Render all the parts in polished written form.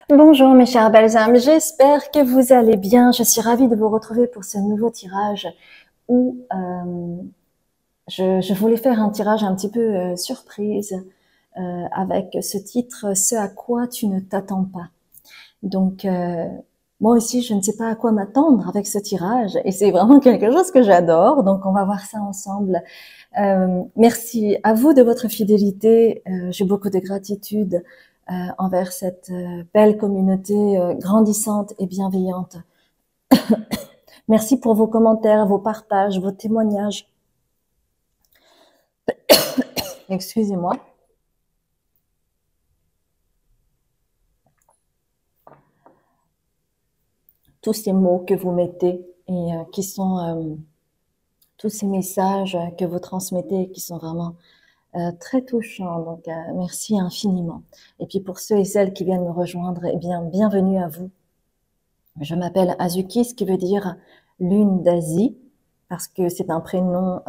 Bonjour mes chers belles âmes, j'espère que vous allez bien. Je suis ravie de vous retrouver pour ce nouveau tirage où je voulais faire un tirage un petit peu surprise avec ce titre « Ce à quoi tu ne t'attends pas ». Donc moi aussi je ne sais pas à quoi m'attendre avec ce tirage et c'est vraiment quelque chose que j'adore, donc on va voir ça ensemble. Merci à vous de votre fidélité, j'ai beaucoup de gratitude envers cette belle communauté grandissante et bienveillante. Merci pour vos commentaires, vos partages, vos témoignages. Excusez-moi. Tous ces mots que vous mettez et qui sont tous ces messages que vous transmettez qui sont vraiment très touchants. Donc, merci infiniment. Et puis pour ceux et celles qui viennent me rejoindre, eh bien, bienvenue à vous. Je m'appelle Azuki, ce qui veut dire lune d'Asie, parce que c'est un prénom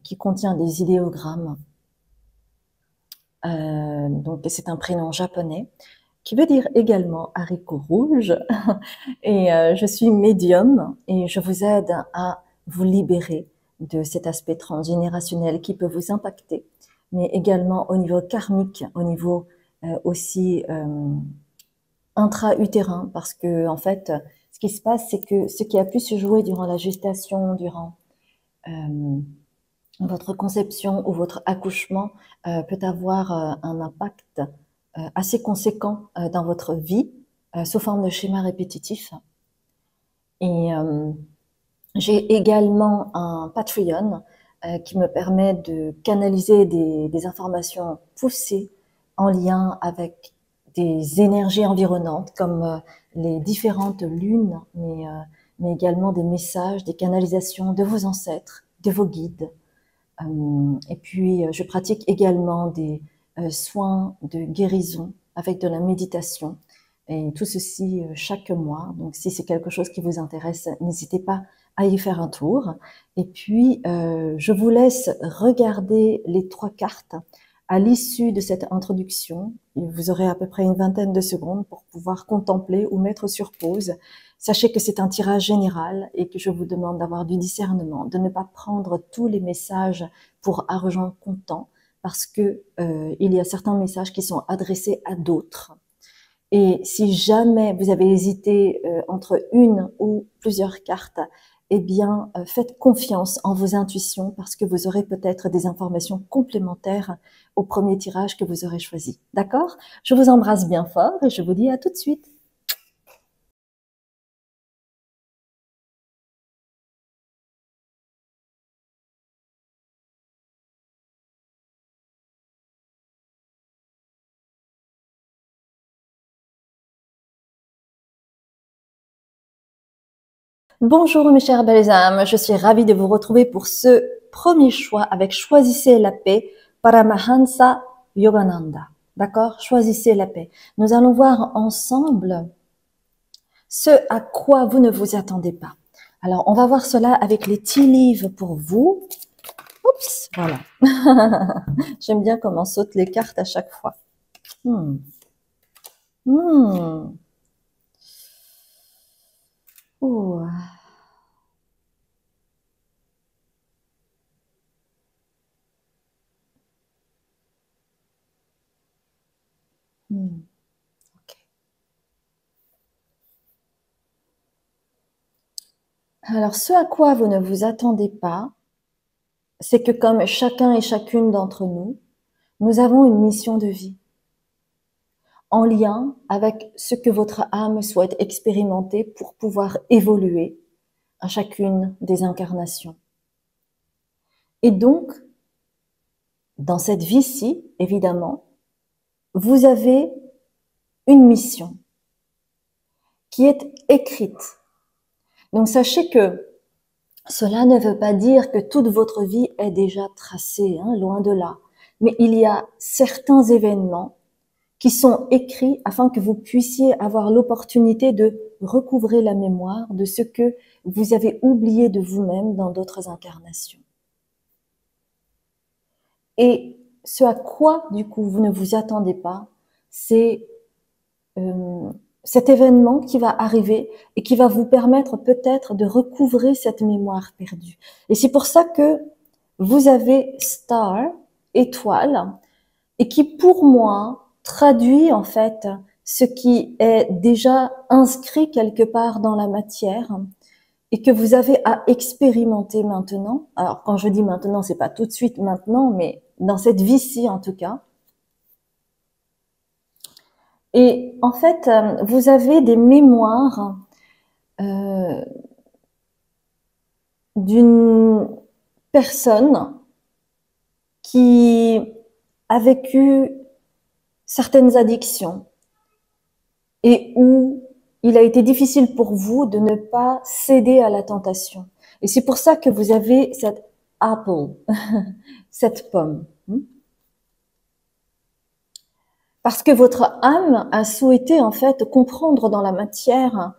qui contient des idéogrammes. Donc c'est un prénom japonais qui veut dire également haricot rouge. Et je suis médium et je vous aide à vous libérer de cet aspect transgénérationnel qui peut vous impacter, mais également au niveau karmique, au niveau aussi intra-utérin, parce que en fait, ce qui se passe, c'est que ce qui a pu se jouer durant la gestation, durant votre conception ou votre accouchement peut avoir un impact assez conséquent dans votre vie sous forme de schéma répétitif. Et j'ai également un Patreon qui me permet de canaliser des informations poussées en lien avec des énergies environnantes comme les différentes lunes, mais également des messages, des canalisations de vos ancêtres, de vos guides. Et puis, je pratique également des soins de guérison avec de la méditation. Et tout ceci chaque mois. Donc, si c'est quelque chose qui vous intéresse, n'hésitez pas à y faire un tour. Et puis, je vous laisse regarder les 3 cartes à l'issue de cette introduction. Vous aurez à peu près une vingtaine de secondes pour pouvoir contempler ou mettre sur pause. Sachez que c'est un tirage général et que je vous demande d'avoir du discernement, de ne pas prendre tous les messages pour argent comptant, parce que il y a certains messages qui sont adressés à d'autres. Et si jamais vous avez hésité entre une ou plusieurs cartes, eh bien, faites confiance en vos intuitions parce que vous aurez peut-être des informations complémentaires au premier tirage que vous aurez choisi. D'accord? Je vous embrasse bien fort et je vous dis à tout de suite. Bonjour mes chères belles âmes, je suis ravie de vous retrouver pour ce premier choix avec Choisissez la paix, Paramahansa Yogananda. D'accord? Choisissez la paix. Nous allons voir ensemble ce à quoi vous ne vous attendez pas. Alors, on va voir cela avec les tea leaves pour vous. Oups, voilà. J'aime bien comment sautent les cartes à chaque fois. Hmm. Hmm. Ouh. Hmm. Ok. Alors, ce à quoi vous ne vous attendez pas, c'est que comme chacun et chacune d'entre nous, nous avons une mission de vie en lien avec ce que votre âme souhaite expérimenter pour pouvoir évoluer à chacune des incarnations. Et donc, dans cette vie-ci, évidemment, vous avez une mission qui est écrite. Donc, sachez que cela ne veut pas dire que toute votre vie est déjà tracée, hein, loin de là. Mais il y a certains événements qui sont écrits afin que vous puissiez avoir l'opportunité de recouvrer la mémoire de ce que vous avez oublié de vous-même dans d'autres incarnations. Et ce à quoi, du coup, vous ne vous attendez pas, c'est cet événement qui va arriver et qui va vous permettre peut-être de recouvrer cette mémoire perdue. Et c'est pour ça que vous avez star, étoile, et qui pour moi traduit en fait ce qui est déjà inscrit quelque part dans la matière et que vous avez à expérimenter maintenant. Alors quand je dis maintenant, c'est pas tout de suite maintenant, mais dans cette vie-ci en tout cas. Et en fait, vous avez des mémoires d'une personne qui a vécu certaines addictions et où il a été difficile pour vous de ne pas céder à la tentation. Et c'est pour ça que vous avez cette apple, cette pomme. Parce que votre âme a souhaité en fait comprendre dans la matière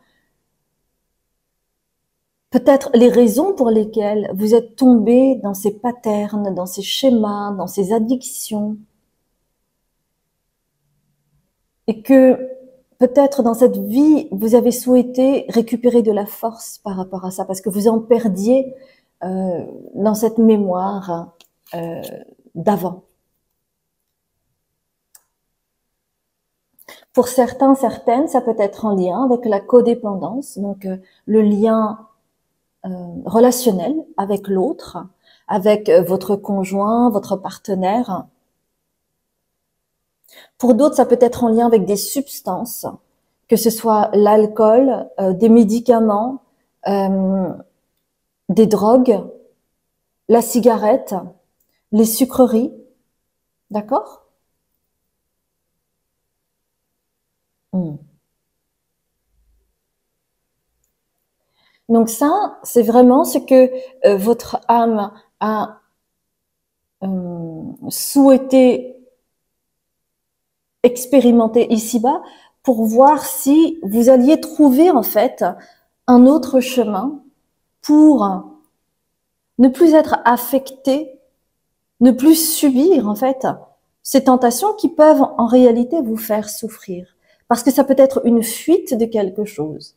peut-être les raisons pour lesquelles vous êtes tombé dans ces patterns, dans ces schémas, dans ces addictions. Et que peut-être dans cette vie, vous avez souhaité récupérer de la force par rapport à ça, parce que vous en perdiez dans cette mémoire d'avant. Pour certains, certaines, ça peut être en lien avec la codépendance, donc le lien relationnel avec l'autre, avec votre conjoint, votre partenaire. Pour d'autres, ça peut être en lien avec des substances, que ce soit l'alcool, des médicaments, des drogues, la cigarette, les sucreries. D'accord ? Donc ça, c'est vraiment ce que votre âme a souhaité expérimenter ici-bas pour voir si vous alliez trouver en fait un autre chemin pour ne plus être affecté, ne plus subir en fait ces tentations qui peuvent en réalité vous faire souffrir. Parce que ça peut être une fuite de quelque chose.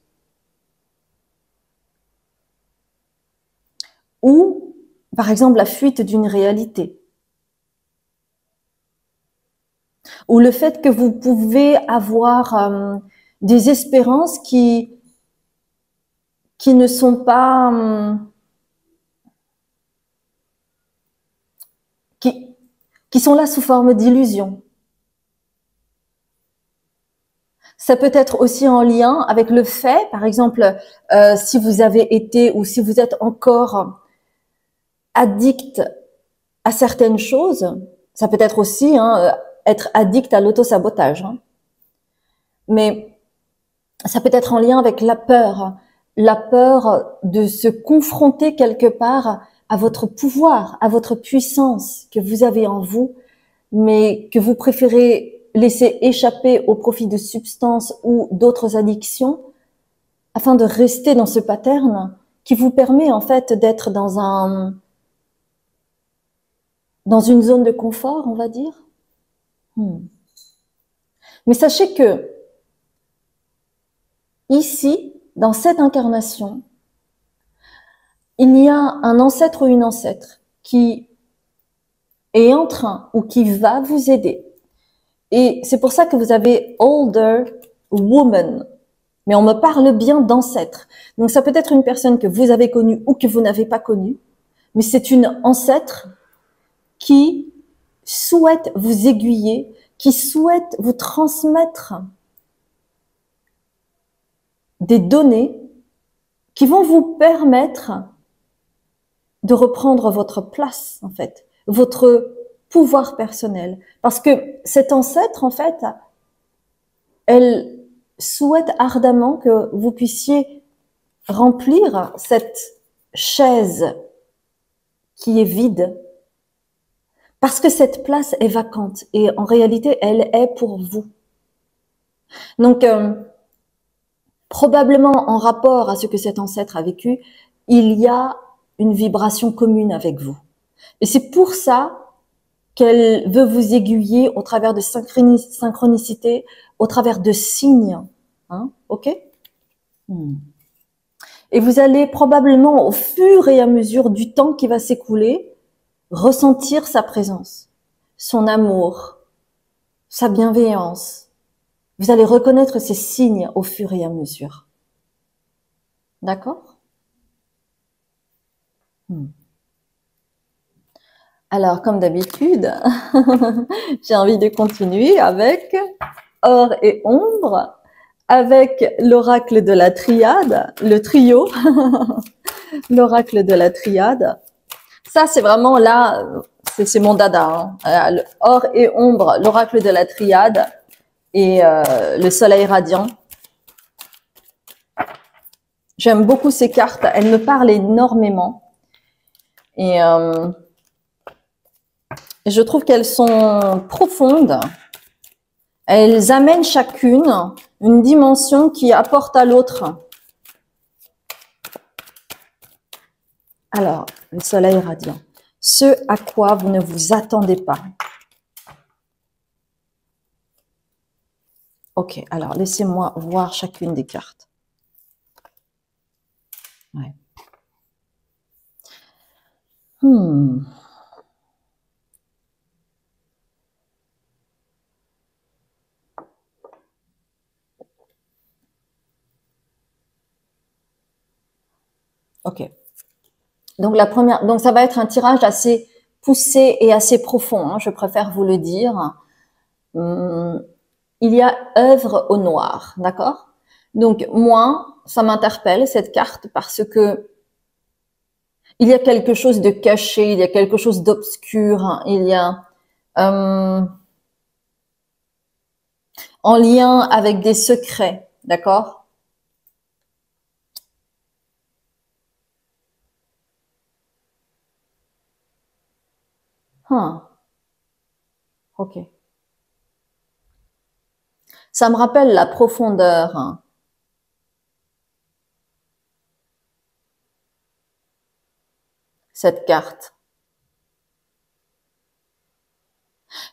Ou, par exemple, la fuite d'une réalité. Ou le fait que vous pouvez avoir des espérances qui ne sont pas... qui sont là sous forme d'illusion. Ça peut être aussi en lien avec le fait, par exemple, si vous avez été ou si vous êtes encore addict à certaines choses, ça peut être aussi être addict à l'autosabotage. Mais ça peut être en lien avec la peur de se confronter quelque part à votre pouvoir, à votre puissance que vous avez en vous, mais que vous préférez laisser échapper au profit de substances ou d'autres addictions, afin de rester dans ce pattern qui vous permet en fait d'être dans une zone de confort, on va dire. Mais sachez que ici, dans cette incarnation, il y a un ancêtre ou une ancêtre qui est en train ou qui va vous aider. Et c'est pour ça que vous avez older woman. Mais on me parle bien d'ancêtre. Donc ça peut être une personne que vous avez connue ou que vous n'avez pas connue, mais c'est une ancêtre qui souhaite vous aiguiller, qui souhaite vous transmettre des données qui vont vous permettre de reprendre votre place, en fait, votre pouvoir personnel. Parce que cette ancêtre, en fait, elle souhaite ardemment que vous puissiez remplir cette chaise qui est vide, parce que cette place est vacante et en réalité, elle est pour vous. Donc, probablement en rapport à ce que cet ancêtre a vécu, il y a une vibration commune avec vous. Et c'est pour ça qu'elle veut vous aiguiller au travers de synchronicités, au travers de signes. Hein, ok? Et vous allez probablement, au fur et à mesure du temps qui va s'écouler, ressentir sa présence, son amour, sa bienveillance. Vous allez reconnaître ces signes au fur et à mesure. D'accord? Alors, comme d'habitude, j'ai envie de continuer avec or et ombre, avec l'oracle de la triade, le trio, l'oracle de la triade. Ça, c'est vraiment là, c'est mon dada. Hein. Or et ombre, l'oracle de la triade et le soleil radiant. J'aime beaucoup ces cartes, elles me parlent énormément. Et je trouve qu'elles sont profondes. Elles amènent chacune une dimension qui apporte à l'autre. Alors, le soleil radiant. Ce à quoi vous ne vous attendez pas. Ok, alors laissez-moi voir chacune des cartes. Ouais. Ok. Donc la première, donc ça va être un tirage assez poussé et assez profond. Hein, je préfère vous le dire. Il y a œuvre au noir, d'accord? Donc moi, ça m'interpelle cette carte parce que il y a quelque chose de caché, il y a quelque chose d'obscur, hein, il y a en lien avec des secrets, d'accord? Ok. Ça me rappelle la profondeur, hein, cette carte.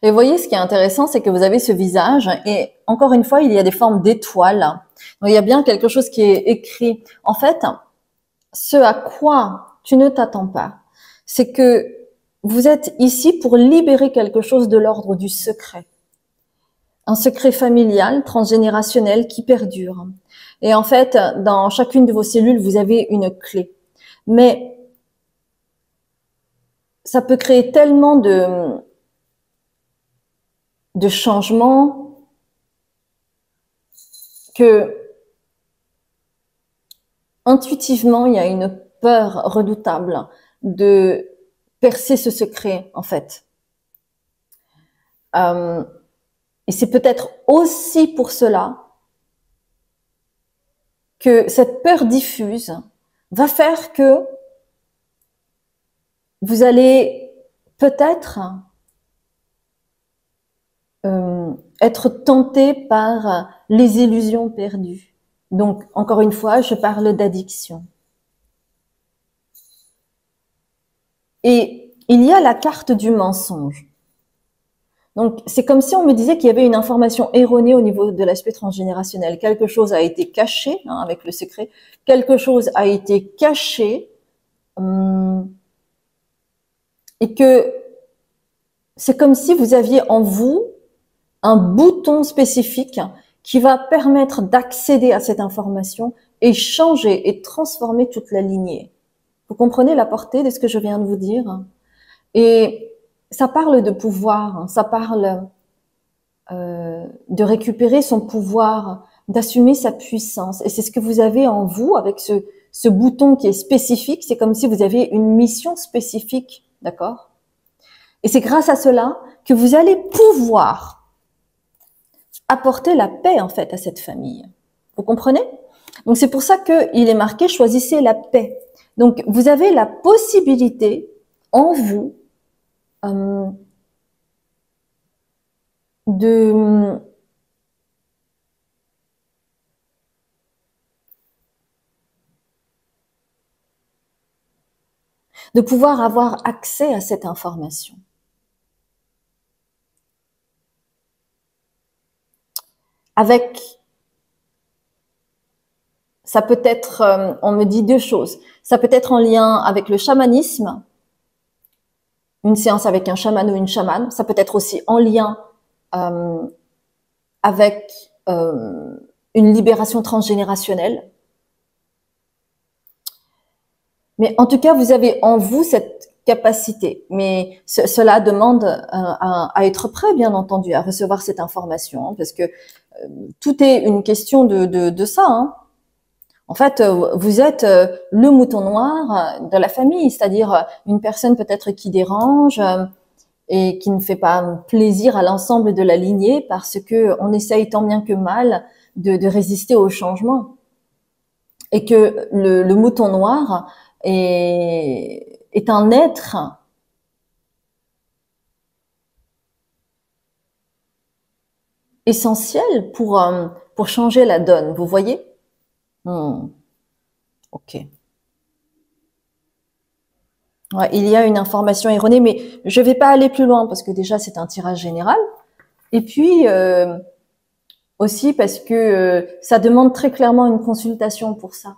Et vous voyez, ce qui est intéressant, c'est que vous avez ce visage et encore une fois, il y a des formes d'étoiles. Donc, il y a bien quelque chose qui est écrit. En fait, ce à quoi tu ne t'attends pas, c'est que vous êtes ici pour libérer quelque chose de l'ordre du secret. Un secret familial, transgénérationnel qui perdure. Et en fait, dans chacune de vos cellules, vous avez une clé. Mais ça peut créer tellement de changements que intuitivement, il y a une peur redoutable de percer ce secret, en fait. Et c'est peut-être aussi pour cela que cette peur diffuse va faire que vous allez peut-être être tenté par les illusions perdues. Donc, encore une fois, je parle d'addiction. Et il y a la carte du mensonge. Donc, c'est comme si on me disait qu'il y avait une information erronée au niveau de l'aspect transgénérationnel. Quelque chose a été caché, hein, avec le secret. Quelque chose a été caché et que c'est comme si vous aviez en vous un bouton spécifique qui va permettre d'accéder à cette information et changer et transformer toute la lignée. Vous comprenez la portée de ce que je viens de vous dire? Et ça parle de pouvoir, ça parle de récupérer son pouvoir, d'assumer sa puissance. Et c'est ce que vous avez en vous avec ce bouton qui est spécifique. C'est comme si vous aviez une mission spécifique, d'accord? Et c'est grâce à cela que vous allez pouvoir apporter la paix, en fait, à cette famille. Vous comprenez? Donc, c'est pour ça qu'il est marqué « Choisissez la paix ». Donc, vous avez la possibilité en vous de pouvoir avoir accès à cette information. avec, ça peut être, on me dit deux choses. Ça peut être en lien avec le chamanisme, une séance avec un chaman ou une chamane. Ça peut être aussi en lien avec une libération transgénérationnelle. Mais en tout cas, vous avez en vous cette capacité. Mais cela demande à être prêt, bien entendu, à recevoir cette information, hein, parce que tout est une question de ça. Hein. En fait, vous êtes le mouton noir de la famille, c'est-à-dire une personne peut-être qui dérange et qui ne fait pas plaisir à l'ensemble de la lignée parce que on essaye tant bien que mal de résister au changement. Et que le mouton noir est un être essentiel pour changer la donne, vous voyez? Ok. Ouais, il y a une information erronée, mais je vais pas aller plus loin parce que déjà c'est un tirage général. Et puis aussi parce que ça demande très clairement une consultation pour ça.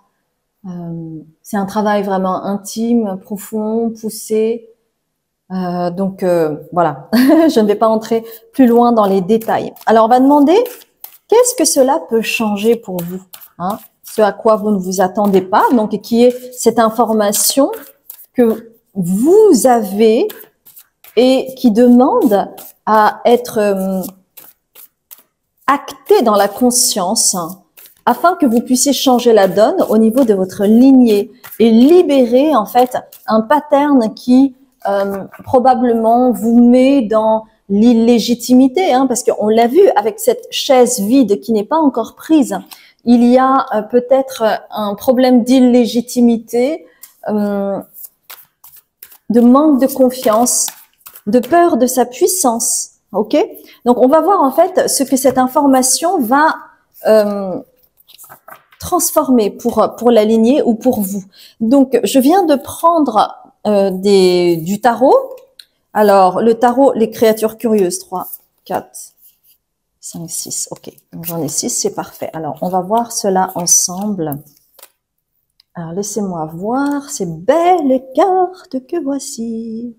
C'est un travail vraiment intime, profond, poussé. Donc voilà, je ne vais pas entrer plus loin dans les détails. Alors on va demander qu'est-ce que cela peut changer pour vous, hein, ce à quoi vous ne vous attendez pas, donc qui est cette information que vous avez et qui demande à être actée dans la conscience afin que vous puissiez changer la donne au niveau de votre lignée et libérer en fait un pattern qui probablement vous met dans l'illégitimité, hein, parce qu'on l'a vu avec cette chaise vide qui n'est pas encore prise. Il y a peut-être un problème d'illégitimité, de manque de confiance, de peur de sa puissance. Ok? Donc on va voir en fait ce que cette information va transformer pour la lignée ou pour vous. Donc je viens de prendre du tarot. Alors le tarot, les créatures curieuses, 3, 4, 5, 6. Ok, j'en ai 6, c'est parfait. Alors on va voir cela ensemble. Alors laissez-moi voir ces belles cartes que voici.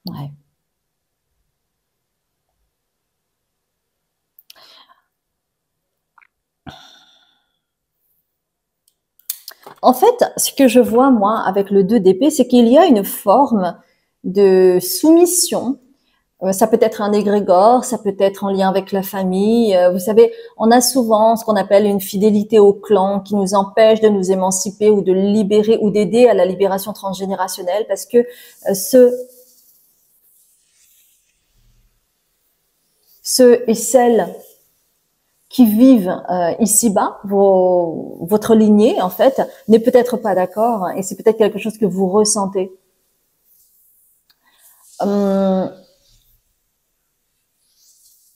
Ouais. En fait, ce que je vois, moi, avec le 2 d'épée, c'est qu'il y a une forme de soumission. Ça peut être un égrégore, ça peut être en lien avec la famille. Vous savez, on a souvent ce qu'on appelle une fidélité au clan qui nous empêche de nous émanciper ou de libérer ou d'aider à la libération transgénérationnelle parce que ceux et celles qui vivent ici-bas, votre lignée, en fait, n'est peut-être pas d'accord et c'est peut-être quelque chose que vous ressentez.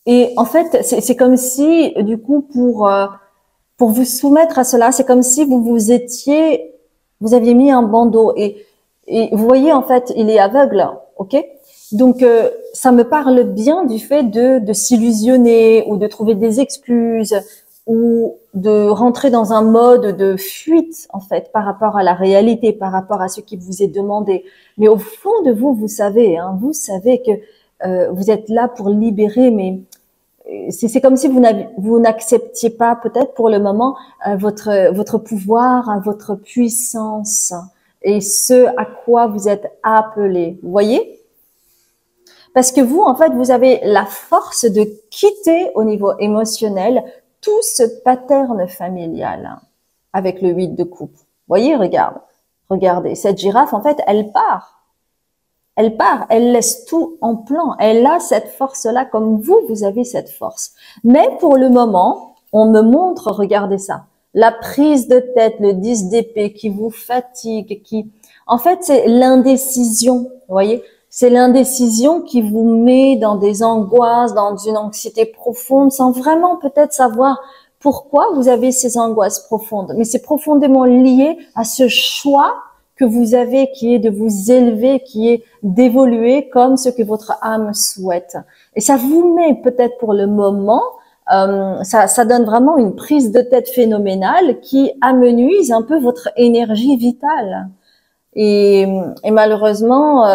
Et en fait, c'est comme si, du coup, pour vous soumettre à cela, c'est comme si vous aviez mis un bandeau et vous voyez, en fait, il est aveugle, ok? Donc, ça me parle bien du fait de s'illusionner ou de trouver des excuses ou de rentrer dans un mode de fuite, en fait, par rapport à la réalité, par rapport à ce qui vous est demandé. Mais au fond de vous, vous savez, hein, vous savez que vous êtes là pour libérer, mais c'est comme si vous n'acceptiez pas peut-être pour le moment votre pouvoir, votre puissance et ce à quoi vous êtes appelé. Vous voyez? Parce que vous, en fait, vous avez la force de quitter au niveau émotionnel tout ce pattern familial avec le 8 de coupe. Vous voyez, regardez, cette girafe, en fait, elle part. Elle laisse tout en plan. Elle a cette force-là comme vous avez cette force. Mais pour le moment, on me montre, regardez ça, la prise de tête, le 10 d'épée qui vous fatigue, en fait, c'est l'indécision, vous voyez, c'est l'indécision qui vous met dans des angoisses, dans une anxiété profonde, sans vraiment peut-être savoir Pourquoi vous avez ces angoisses profondes? Mais c'est profondément lié à ce choix que vous avez, qui est de vous élever, qui est d'évoluer comme ce que votre âme souhaite. Et ça vous met peut-être pour le moment, ça donne vraiment une prise de tête phénoménale qui amenuise un peu votre énergie vitale. Et malheureusement,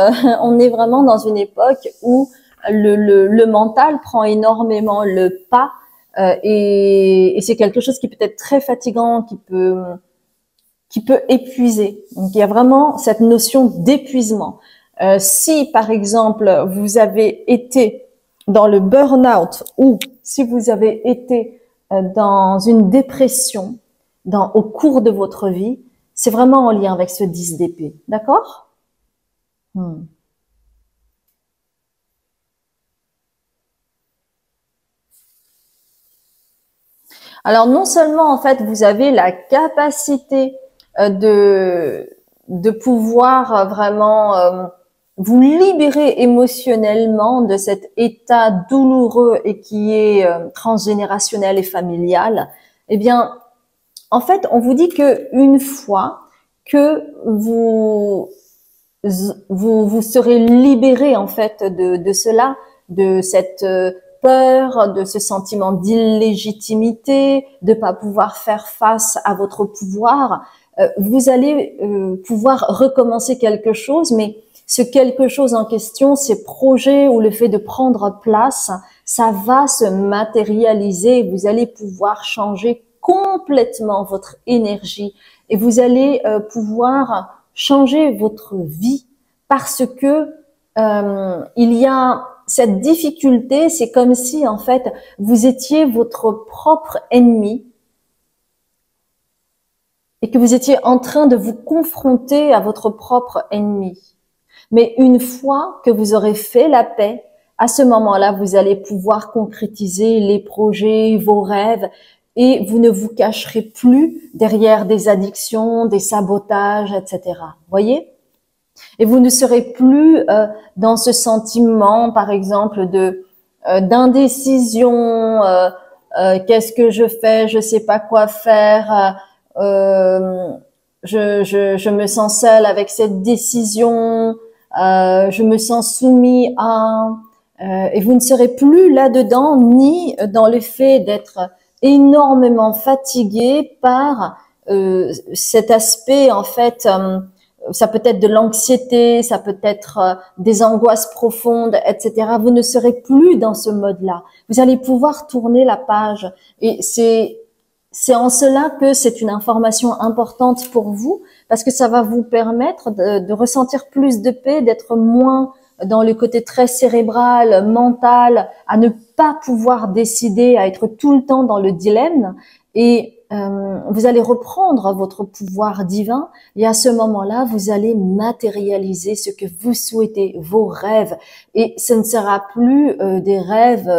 on est vraiment dans une époque où le mental prend énormément le pas, et c'est quelque chose qui peut être très fatigant, qui peut épuiser. Donc il y a vraiment cette notion d'épuisement. Si par exemple vous avez été dans le burn-out, ou si vous avez été dans une dépression au cours de votre vie, c'est vraiment en lien avec ce 10 d'épée. D'accord? Alors non seulement en fait vous avez la capacité de pouvoir vraiment vous libérer émotionnellement de cet état douloureux et qui est transgénérationnel et familial, eh bien en fait on vous dit que une fois que vous serez libéré en fait de cela, de cette peur, de ce sentiment d'illégitimité, de pas pouvoir faire face à votre pouvoir. Vous allez pouvoir recommencer quelque chose, mais ce quelque chose en question, ces projets ou le fait de prendre place, ça va se matérialiser. Vous allez pouvoir changer complètement votre énergie et vous allez pouvoir changer votre vie parce que il y a cette difficulté. C'est comme si en fait vous étiez votre propre ennemi et que vous étiez en train de vous confronter à votre propre ennemi. Mais une fois que vous aurez fait la paix, à ce moment-là, vous allez pouvoir concrétiser les projets, vos rêves, et vous ne vous cacherez plus derrière des addictions, des sabotages, etc. Voyez? Et vous ne serez plus dans ce sentiment, par exemple, de d'indécision. Qu'est-ce que je fais? Je sais pas quoi faire. Je me sens seule avec cette décision. Je me sens soumis à. Et vous ne serez plus là-dedans, ni dans le fait d'être énormément fatigué par cet aspect en fait. Ça peut être de l'anxiété, ça peut être des angoisses profondes, etc. Vous ne serez plus dans ce mode-là. Vous allez pouvoir tourner la page. Et c'est en cela que c'est une information importante pour vous, parce que ça va vous permettre de ressentir plus de paix, d'être moins dans le côté très cérébral, mental, à ne pas pouvoir décider, à être tout le temps dans le dilemme. Et vous allez reprendre votre pouvoir divin, et à ce moment-là, vous allez matérialiser ce que vous souhaitez, vos rêves. Et ce ne sera plus des rêves,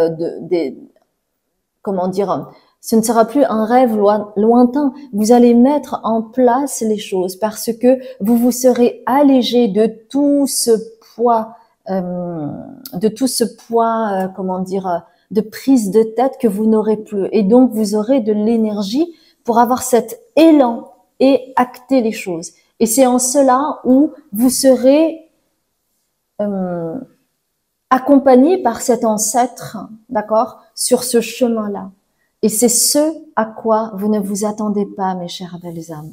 comment dire, ce ne sera plus un rêve lointain. Vous allez mettre en place les choses parce que vous vous serez allégé de tout ce poids, comment dire, de prise de tête que vous n'aurez plus. Et donc, vous aurez de l'énergie pour avoir cet élan et acter les choses. Et c'est en cela où vous serez accompagné par cet ancêtre, d'accord, sur ce chemin-là. Et c'est ce à quoi vous ne vous attendez pas, mes chères belles âmes.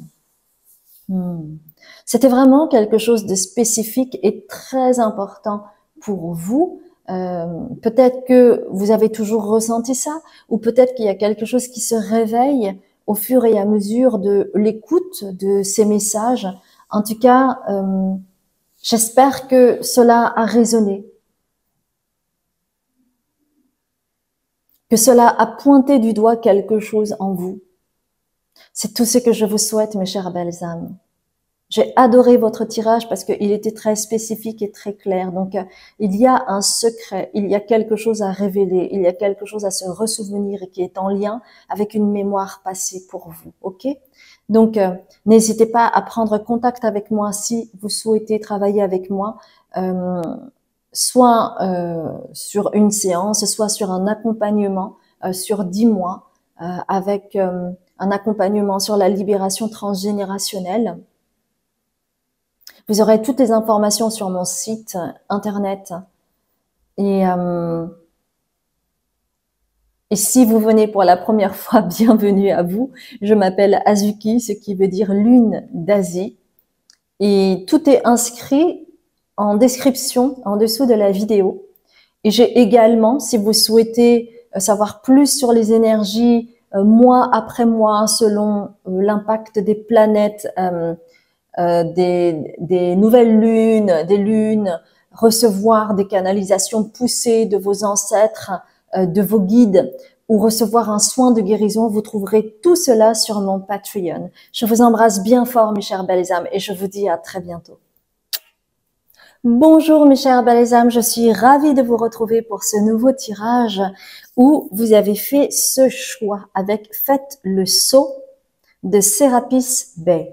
C'était vraiment quelque chose de spécifique et très important pour vous. Peut-être que vous avez toujours ressenti ça, ou peut-être qu'il y a quelque chose qui se réveille au fur et à mesure de l'écoute de ces messages. En tout cas, j'espère que cela a résonné, que cela a pointé du doigt quelque chose en vous. C'est tout ce que je vous souhaite, mes chères belles âmes. J'ai adoré votre tirage parce qu'il était très spécifique et très clair. Donc, il y a un secret, il y a quelque chose à révéler, il y a quelque chose à se ressouvenir et qui est en lien avec une mémoire passée pour vous. Ok? Donc, n'hésitez pas à prendre contact avec moi si vous souhaitez travailler avec moi, soit sur une séance, soit sur un accompagnement sur 10 mois. avec un accompagnement sur la libération transgénérationnelle. Vous aurez toutes les informations sur mon site internet. Et si vous venez pour la première fois, bienvenue à vous. Je m'appelle Azuki, ce qui veut dire lune d'Asie. Et tout est inscrit en description en dessous de la vidéo. Et j'ai également, si vous souhaitez savoir plus sur les énergies mois après mois, selon l'impact des planètes, des nouvelles lunes, des lunes, recevoir des canalisations poussées de vos ancêtres, de vos guides, ou recevoir un soin de guérison, vous trouverez tout cela sur mon Patreon. Je vous embrasse bien fort, mes chères belles âmes, et je vous dis à très bientôt. Bonjour mes chères belles âmes, je suis ravie de vous retrouver pour ce nouveau tirage où vous avez fait ce choix avec Faites le saut de Serapis Bey.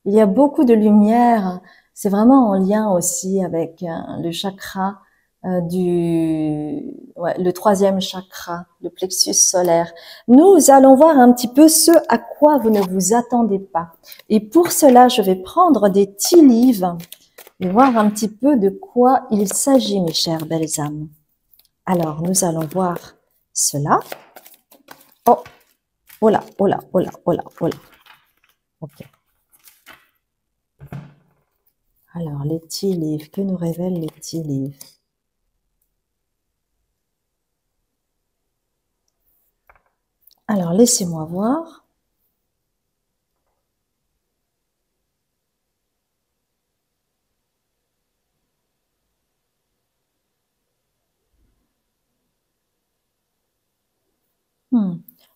Il y a beaucoup de lumière, c'est vraiment en lien aussi avec le chakra le troisième chakra, le plexus solaire. Nous allons voir un petit peu ce à quoi vous ne vous attendez pas. Et pour cela, je vais prendre des tea leaves et voir un petit peu de quoi il s'agit, mes chères belles âmes. Alors, nous allons voir cela. Oh, oh là, oh là, oh là, oh là, oh là. Ok. Alors, les tea leaves, que nous révèlent les tea leaves? Alors, laissez-moi voir.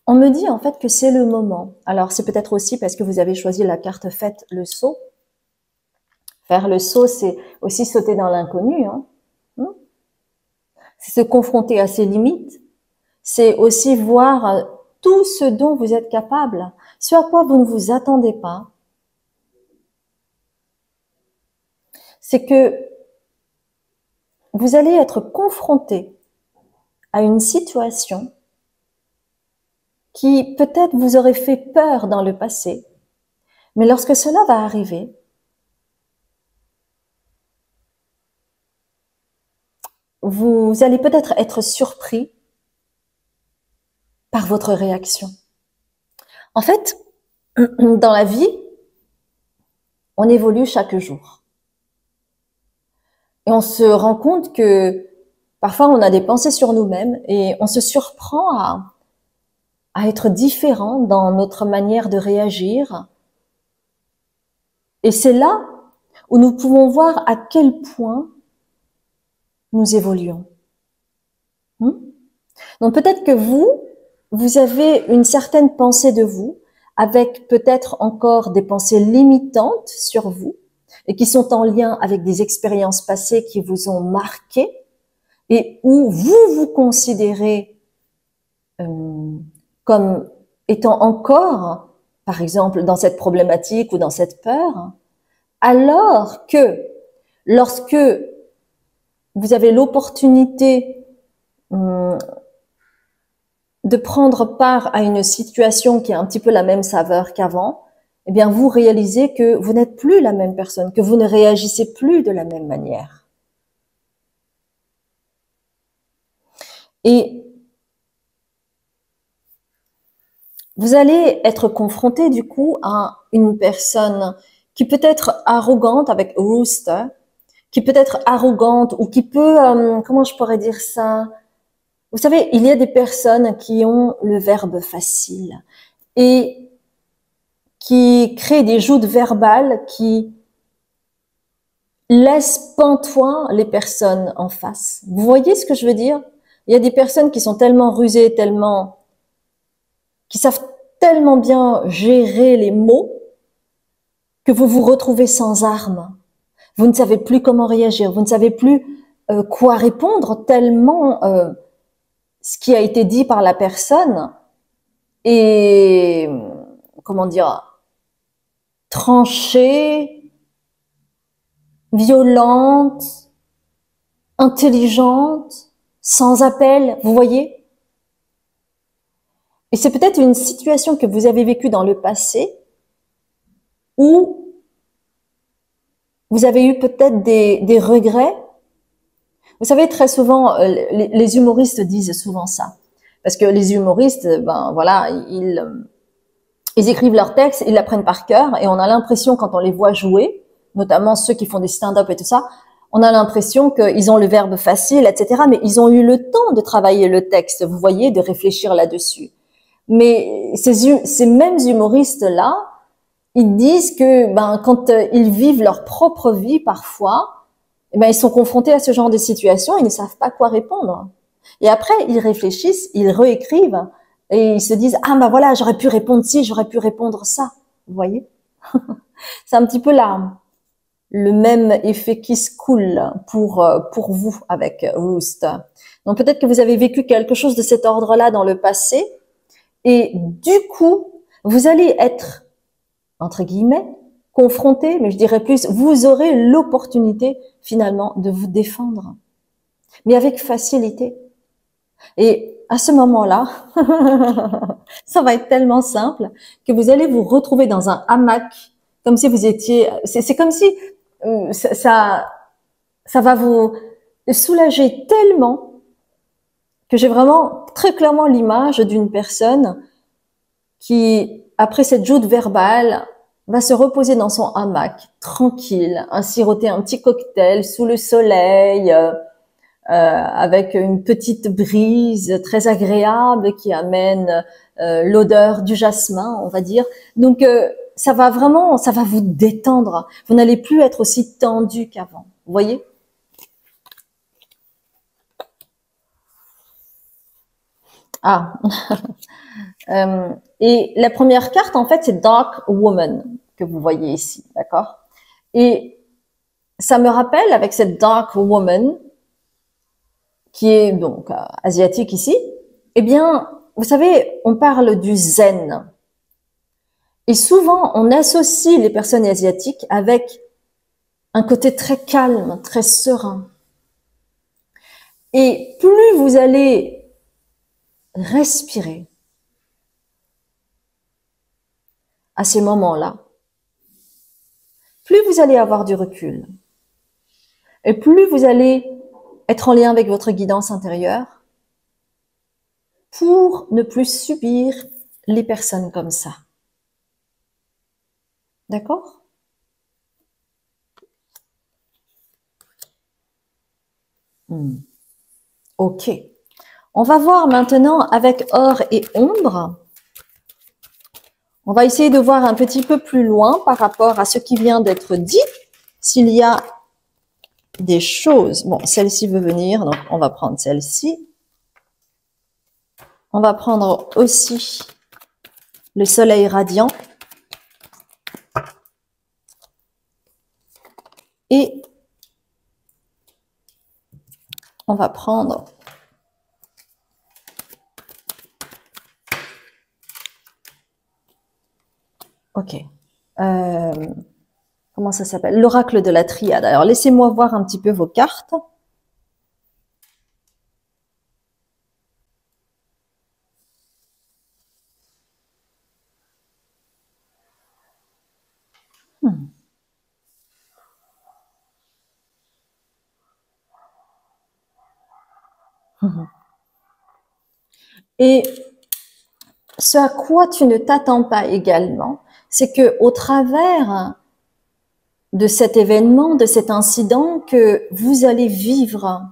On me dit en fait que c'est le moment. Alors, c'est peut-être aussi parce que vous avez choisi la carte Faites le saut. Faire le saut, c'est aussi sauter dans l'inconnu. Hein. C'est se confronter à ses limites. C'est aussi voir tout ce dont vous êtes capable, ce à quoi vous ne vous attendez pas. C'est que vous allez être confronté à une situation qui peut-être vous aurait fait peur dans le passé, mais lorsque cela va arriver, vous allez peut-être être surpris par votre réaction. En fait, dans la vie, on évolue chaque jour. Et on se rend compte que parfois on a des pensées sur nous-mêmes et on se surprend à être différent dans notre manière de réagir. Et c'est là où nous pouvons voir à quel point nous évoluons. Donc peut-être que vous avez une certaine pensée de vous, avec peut-être encore des pensées limitantes sur vous, et qui sont en lien avec des expériences passées qui vous ont marqué, et où vous vous considérez comme étant encore, par exemple, dans cette problématique ou dans cette peur, alors que lorsque vous avez l'opportunité de prendre part à une situation qui a un petit peu la même saveur qu'avant, eh bien, vous réalisez que vous n'êtes plus la même personne, que vous ne réagissez plus de la même manière. Et vous allez être confronté, du coup, à une personne qui peut être arrogante avec rooster, qui peut être arrogante ou qui peut, comment je pourrais dire ça? Vous savez, il y a des personnes qui ont le verbe facile et qui créent des joutes verbales qui laissent pantois les personnes en face. Vous voyez ce que je veux dire? Il y a des personnes qui sont tellement rusées, qui savent tellement bien gérer les mots que vous vous retrouvez sans armes. Vous ne savez plus comment réagir, vous ne savez plus quoi répondre tellement ce qui a été dit par la personne est, comment dire, tranchée, violente, intelligente, sans appel, vous voyez? Et c'est peut-être une situation que vous avez vécue dans le passé où vous avez eu peut-être des regrets. Vous savez, très souvent, les humoristes disent souvent ça. Parce que les humoristes, ben voilà, ils écrivent leurs textes, ils l'apprennent par cœur, et on a l'impression, quand on les voit jouer, notamment ceux qui font des stand-up et tout ça, on a l'impression qu'ils ont le verbe facile, etc. Mais ils ont eu le temps de travailler le texte, vous voyez, de réfléchir là-dessus. Mais ces mêmes humoristes-là, ils disent que ben, quand ils vivent leur propre vie parfois, eh ben, ils sont confrontés à ce genre de situation, ils ne savent pas quoi répondre. Et après, ils réfléchissent, ils réécrivent et ils se disent « Ah ben voilà, j'aurais pu répondre ci, j'aurais pu répondre ça. » Vous voyez. C'est un petit peu là le même effet qui se coule pour vous avec Roost. Donc peut-être que vous avez vécu quelque chose de cet ordre-là dans le passé et du coup, vous allez être, entre guillemets, confronté, mais je dirais plus, vous aurez l'opportunité finalement de vous défendre, mais avec facilité. Et à ce moment-là, ça va être tellement simple que vous allez vous retrouver dans un hamac, comme si vous étiez, c'est comme si ça va vous soulager tellement que j'ai vraiment très clairement l'image d'une personne qui, après cette joute verbale, va se reposer dans son hamac, tranquille, siroter un petit cocktail sous le soleil, avec une petite brise très agréable qui amène l'odeur du jasmin, on va dire. Donc, ça va vous détendre. Vous n'allez plus être aussi tendu qu'avant. Vous voyez? Ah. Et la première carte, en fait, c'est Dark Woman que vous voyez ici, d'accord? Et ça me rappelle, avec cette Dark Woman, qui est donc asiatique ici, eh bien, vous savez, on parle du zen. Et souvent, on associe les personnes asiatiques avec un côté très calme, très serein. Et plus vous allez respirer à ces moments-là, plus vous allez avoir du recul. Et plus vous allez être en lien avec votre guidance intérieure pour ne plus subir les personnes comme ça. D'accord? Ok. On va voir maintenant avec or et ombre. On va essayer de voir un petit peu plus loin par rapport à ce qui vient d'être dit. S'il y a des choses. Bon, celle-ci veut venir, donc on va prendre celle-ci. On va prendre aussi le soleil radiant. Et on va prendre ok. Comment ça s'appelle? L'oracle de la triade. Alors, laissez-moi voir un petit peu vos cartes. Et ce à quoi tu ne t'attends pas également, c'est que au travers de cet événement, de cet incident que vous allez vivre,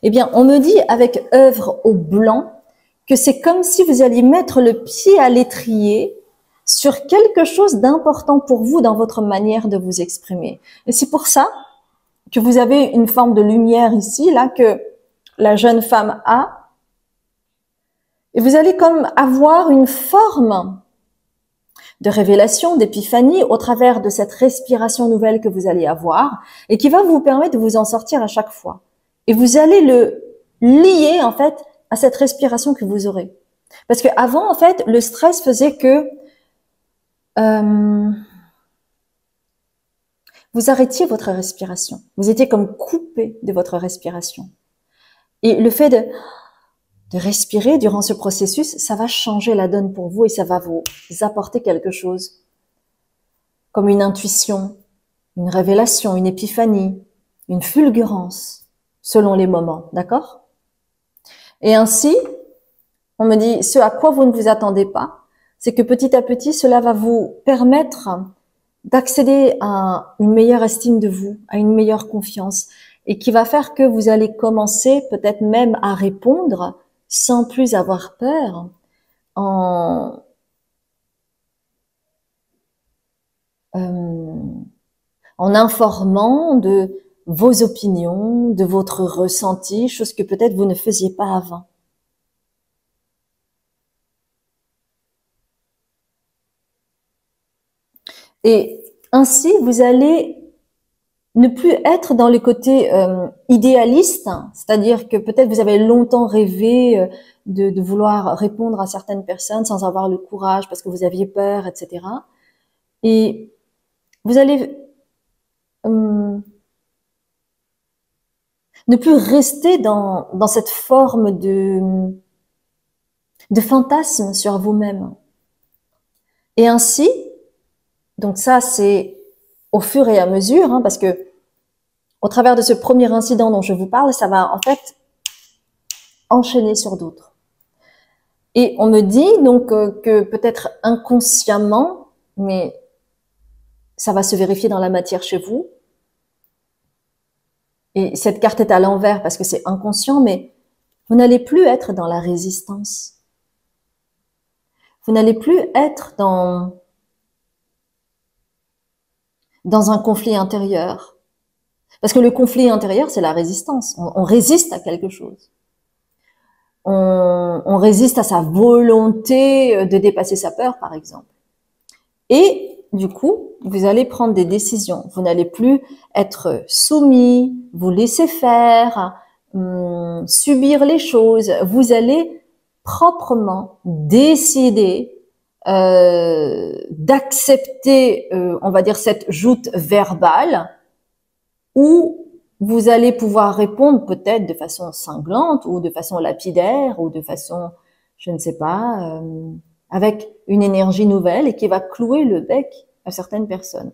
eh bien, on me dit avec œuvre au blanc que c'est comme si vous alliez mettre le pied à l'étrier sur quelque chose d'important pour vous dans votre manière de vous exprimer. Et c'est pour ça que vous avez une forme de lumière ici, là, que la jeune femme a. Et vous allez comme avoir une forme de révélation, d'épiphanie au travers de cette respiration nouvelle que vous allez avoir et qui va vous permettre de vous en sortir à chaque fois. Et vous allez le lier, en fait, à cette respiration que vous aurez. Parce que avant, en fait, le stress faisait que vous arrêtiez votre respiration. Vous étiez comme coupé de votre respiration. Et le fait de de respirer durant ce processus, ça va changer la donne pour vous et ça va vous apporter quelque chose, comme une intuition, une révélation, une épiphanie, une fulgurance, selon les moments, d'accord? Et ainsi, on me dit, ce à quoi vous ne vous attendez pas, c'est que petit à petit, cela va vous permettre d'accéder à une meilleure estime de vous, à une meilleure confiance, et qui va faire que vous allez commencer peut-être même à répondre sans plus avoir peur, en, euh, en informant de vos opinions, de votre ressenti, chose que peut-être vous ne faisiez pas avant. Et ainsi, vous allez ne plus être dans le côté idéaliste, c'est-à-dire que peut-être vous avez longtemps rêvé de vouloir répondre à certaines personnes sans avoir le courage parce que vous aviez peur, etc. Et vous allez ne plus rester dans cette forme de fantasme sur vous-même. Et ainsi, donc ça c'est au fur et à mesure, hein, parce que au travers de ce premier incident dont je vous parle, ça va en fait enchaîner sur d'autres. Et on me dit donc que peut-être inconsciemment, mais ça va se vérifier dans la matière chez vous. Et cette carte est à l'envers parce que c'est inconscient, mais vous n'allez plus être dans la résistance. Vous n'allez plus être dans un conflit intérieur. Parce que le conflit intérieur, c'est la résistance. On résiste à quelque chose. On résiste à sa volonté de dépasser sa peur, par exemple. Et du coup, vous allez prendre des décisions. Vous n'allez plus être soumis, vous laisser faire, subir les choses. Vous allez proprement décider d'accepter, on va dire, cette joute verbale où vous allez pouvoir répondre peut-être de façon cinglante ou de façon lapidaire ou de façon, je ne sais pas, avec une énergie nouvelle et qui va clouer le bec à certaines personnes.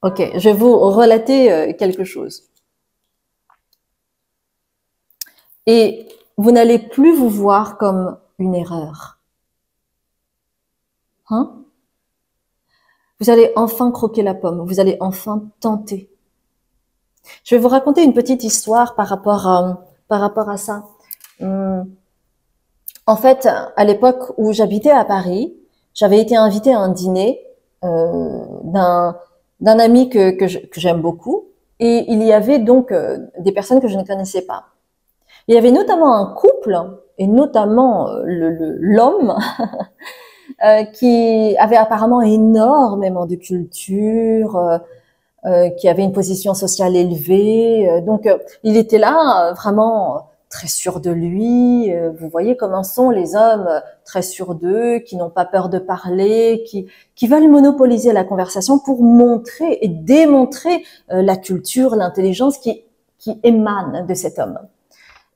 Ok, je vais vous relater quelque chose. Et vous n'allez plus vous voir comme une erreur. Hein? Vous allez enfin croquer la pomme, vous allez enfin tenter. Je vais vous raconter une petite histoire par rapport à ça. En fait, à l'époque où j'habitais à Paris, j'avais été invitée à un dîner d'un ami que j'aime beaucoup, et il y avait donc des personnes que je ne connaissais pas. Il y avait notamment un couple, et notamment l'homme, qui avait apparemment énormément de culture, qui avait une position sociale élevée. Donc, il était là vraiment très sûr de lui. Vous voyez comment sont les hommes très sûrs d'eux, qui n'ont pas peur de parler, qui veulent monopoliser la conversation pour montrer et démontrer la culture, l'intelligence qui émane de cet homme.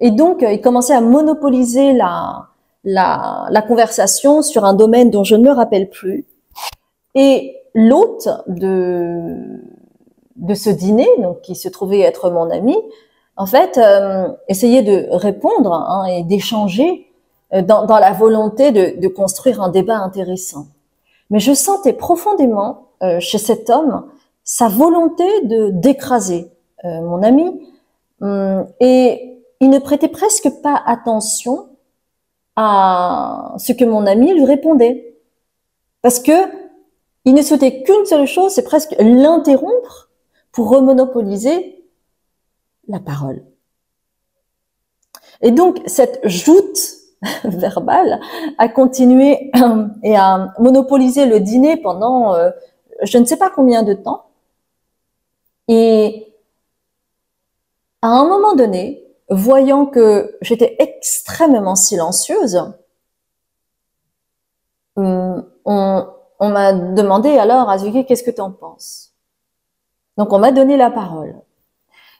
Et donc, il commençait à monopoliser la conversation sur un domaine dont je ne me rappelle plus. Et l'hôte de ce dîner, donc qui se trouvait être mon ami, en fait, essayait de répondre hein, et d'échanger dans la volonté de construire un débat intéressant. Mais je sentais profondément chez cet homme sa volonté de d'écraser mon ami, et il ne prêtait presque pas attention à ce que mon ami lui répondait, parce que il ne souhaitait qu'une seule chose, c'est presque l'interrompre pour remonopoliser la parole. Et donc, cette joute verbale a continué et a monopolisé le dîner pendant je ne sais pas combien de temps. Et à un moment donné, voyant que j'étais extrêmement silencieuse, on m'a demandé alors, Azuki, qu'est-ce que tu en penses? Donc on m'a donné la parole.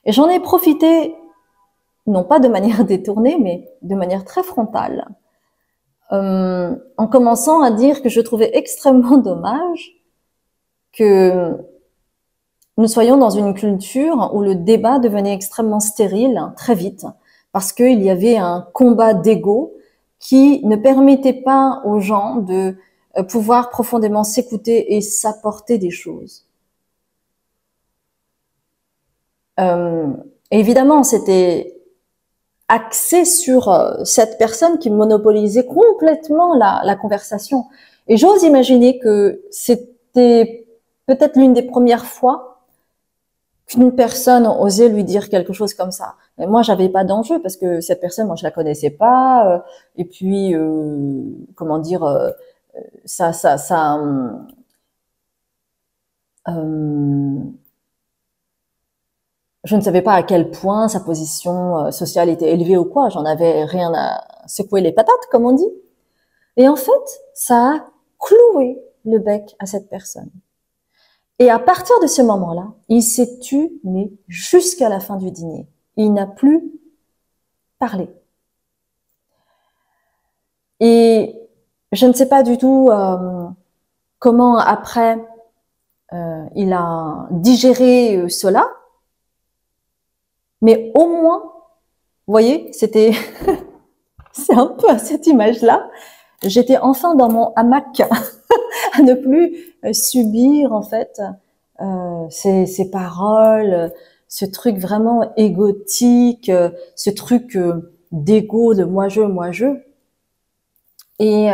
Et j'en ai profité non pas de manière détournée, mais de manière très frontale, en commençant à dire que je trouvais extrêmement dommage que nous soyons dans une culture où le débat devenait extrêmement stérile très vite, parce qu'il y avait un combat d'ego qui ne permettait pas aux gens de pouvoir profondément s'écouter et s'apporter des choses. Évidemment, c'était axé sur cette personne qui monopolisait complètement la conversation. Et j'ose imaginer que c'était peut-être l'une des premières fois qu'une personne osait lui dire quelque chose comme ça. Et moi, j'avais pas d'enjeu parce que cette personne, moi, je la connaissais pas. Et puis, comment dire, ça, je ne savais pas à quel point sa position sociale était élevée ou quoi. J'en avais rien à secouer les patates, comme on dit. Et en fait, ça a cloué le bec à cette personne. Et à partir de ce moment-là, il s'est tu, mais jusqu'à la fin du dîner. Il n'a plus parlé. Et je ne sais pas du tout comment après il a digéré cela, mais au moins, vous voyez, c'était, c'est un peu à cette image-là. J'étais enfin dans mon hamac à ne plus subir en fait ces paroles, ce truc vraiment égotique, ce truc d'ego, de moi je, et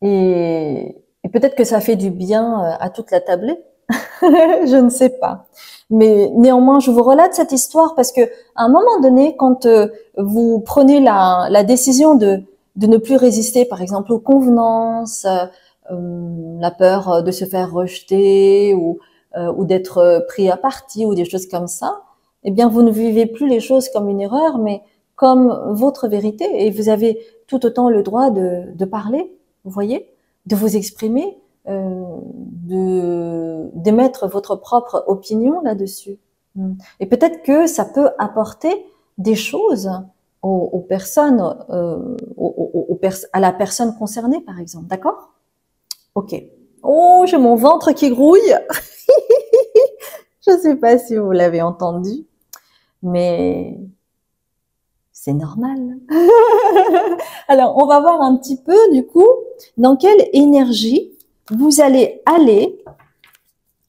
et peut-être que ça fait du bien à toute la tablée, je ne sais pas. Mais néanmoins, je vous relate cette histoire parce que à un moment donné, quand vous prenez la décision de ne plus résister, par exemple, aux convenances, la peur de se faire rejeter ou d'être pris à partie ou des choses comme ça, eh bien, vous ne vivez plus les choses comme une erreur, mais comme votre vérité. Et vous avez tout autant le droit de parler, vous voyez, de vous exprimer, d'émettre votre propre opinion là-dessus. Et peut-être que ça peut apporter des choses aux personnes, à la personne concernée, par exemple. D'accord? Ok. Oh, j'ai mon ventre qui grouille. Je ne sais pas si vous l'avez entendu, mais c'est normal. Alors, on va voir un petit peu, du coup, dans quelle énergie vous allez aller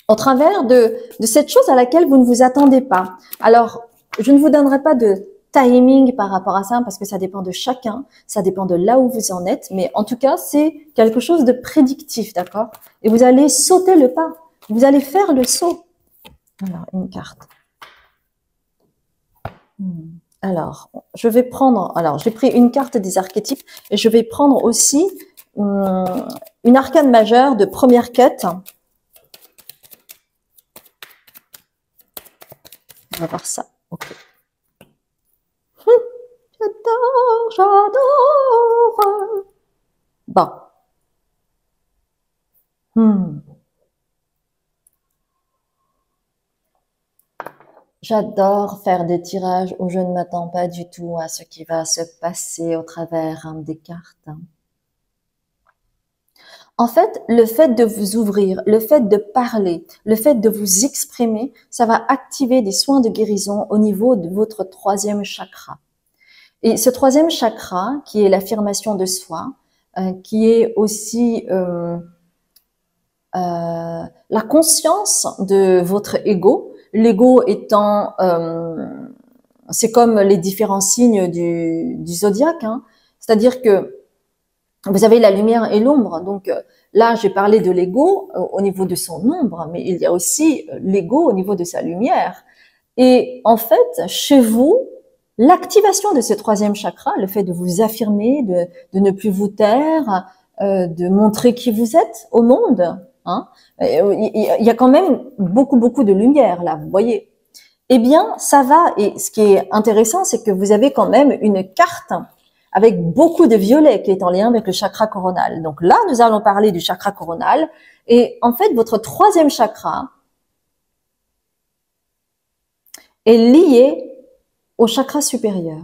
au travers de cette chose à laquelle vous ne vous attendez pas. Alors, je ne vous donnerai pas de timing par rapport à ça parce que ça dépend de chacun, ça dépend de là où vous en êtes, mais en tout cas, c'est quelque chose de prédictif, d'accord? Et vous allez sauter le pas, vous allez faire le saut. Alors, une carte. Alors, je vais prendre, alors j'ai pris une carte des archétypes et je vais prendre aussi une arcane majeure de première quête. On va voir ça. Ok. J'adore, j'adore. Bon. J'adore faire des tirages où je ne m'attends pas du tout à ce qui va se passer au travers des cartes. En fait, le fait de vous ouvrir, le fait de parler, le fait de vous exprimer, ça va activer des soins de guérison au niveau de votre troisième chakra. Et ce troisième chakra, qui est l'affirmation de soi, qui est aussi la conscience de votre ego, l'ego étant, c'est comme les différents signes du zodiaque, hein. C'est-à-dire que vous avez la lumière et l'ombre. Donc là, j'ai parlé de l'ego au niveau de son ombre, mais il y a aussi l'ego au niveau de sa lumière. Et en fait, chez vous, l'activation de ce troisième chakra, le fait de vous affirmer, de ne plus vous taire, de montrer qui vous êtes au monde, hein, il y a quand même beaucoup de lumière là, vous voyez. Eh bien, ça va. Et ce qui est intéressant, c'est que vous avez quand même une carte avec beaucoup de violet qui est en lien avec le chakra coronal. Donc là, nous allons parler du chakra coronal. Et en fait, votre troisième chakra est lié au chakra supérieur.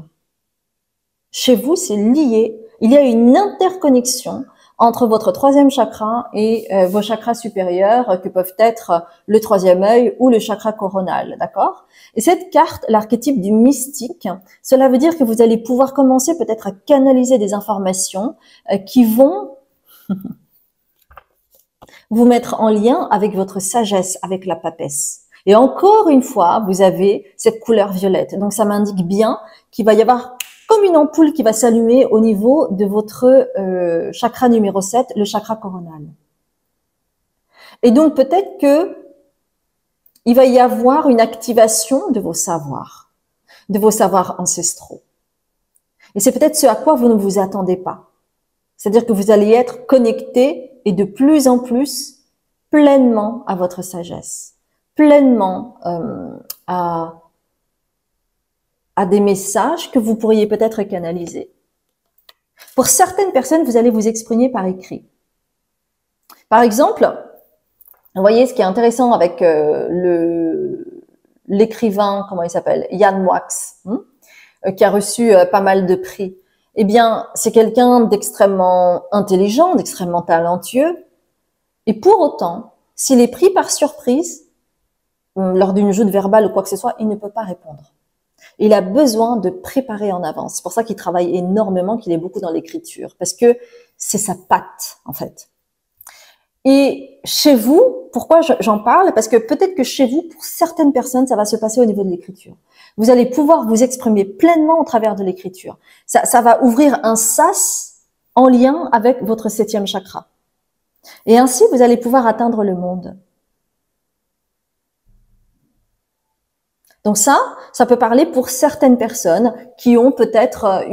Chez vous, c'est lié. Il y a une interconnexion entre votre troisième chakra et vos chakras supérieurs que peuvent être le troisième œil ou le chakra coronal, d'accord? Et cette carte, l'archétype du mystique, cela veut dire que vous allez pouvoir commencer peut-être à canaliser des informations qui vont vous mettre en lien avec votre sagesse, avec la papesse. Et encore une fois, vous avez cette couleur violette. Donc ça m'indique bien qu'il va y avoir comme une ampoule qui va s'allumer au niveau de votre chakra numéro 7, le chakra coronal. Et donc peut-être que il va y avoir une activation de vos savoirs ancestraux. Et c'est peut-être ce à quoi vous ne vous attendez pas. C'est-à-dire que vous allez être connecté et de plus en plus pleinement à votre sagesse, pleinement à des messages que vous pourriez peut-être canaliser. Pour certaines personnes, vous allez vous exprimer par écrit. Par exemple, vous voyez ce qui est intéressant avec l'écrivain, comment il s'appelle, Yann Moix, qui a reçu pas mal de prix. Eh bien, c'est quelqu'un d'extrêmement intelligent, d'extrêmement talentueux. Et pour autant, s'il est pris par surprise, lors d'une joute verbale ou quoi que ce soit, il ne peut pas répondre. Il a besoin de préparer en avance. C'est pour ça qu'il travaille énormément, qu'il est beaucoup dans l'écriture, parce que c'est sa patte, en fait. Et chez vous, pourquoi j'en parle? Parce que peut-être que chez vous, pour certaines personnes, ça va se passer au niveau de l'écriture. Vous allez pouvoir vous exprimer pleinement au travers de l'écriture. Ça va ouvrir un sas en lien avec votre 7e chakra. Et ainsi, vous allez pouvoir atteindre le monde. Donc ça peut parler pour certaines personnes qui ont peut-être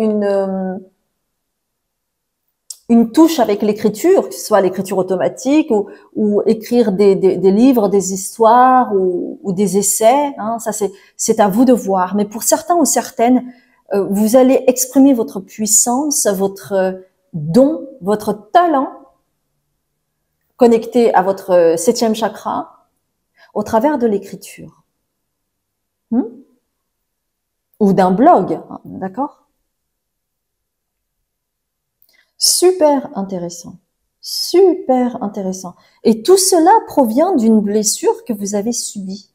une touche avec l'écriture, que ce soit l'écriture automatique ou écrire des livres, des histoires ou des essais. Hein, ça c'est à vous de voir. Mais pour certains ou certaines, vous allez exprimer votre puissance, votre don, votre talent connecté à votre 7e chakra au travers de l'écriture. Ou d'un blog, d'accord? Super intéressant. Super intéressant. Et tout cela provient d'une blessure que vous avez subie.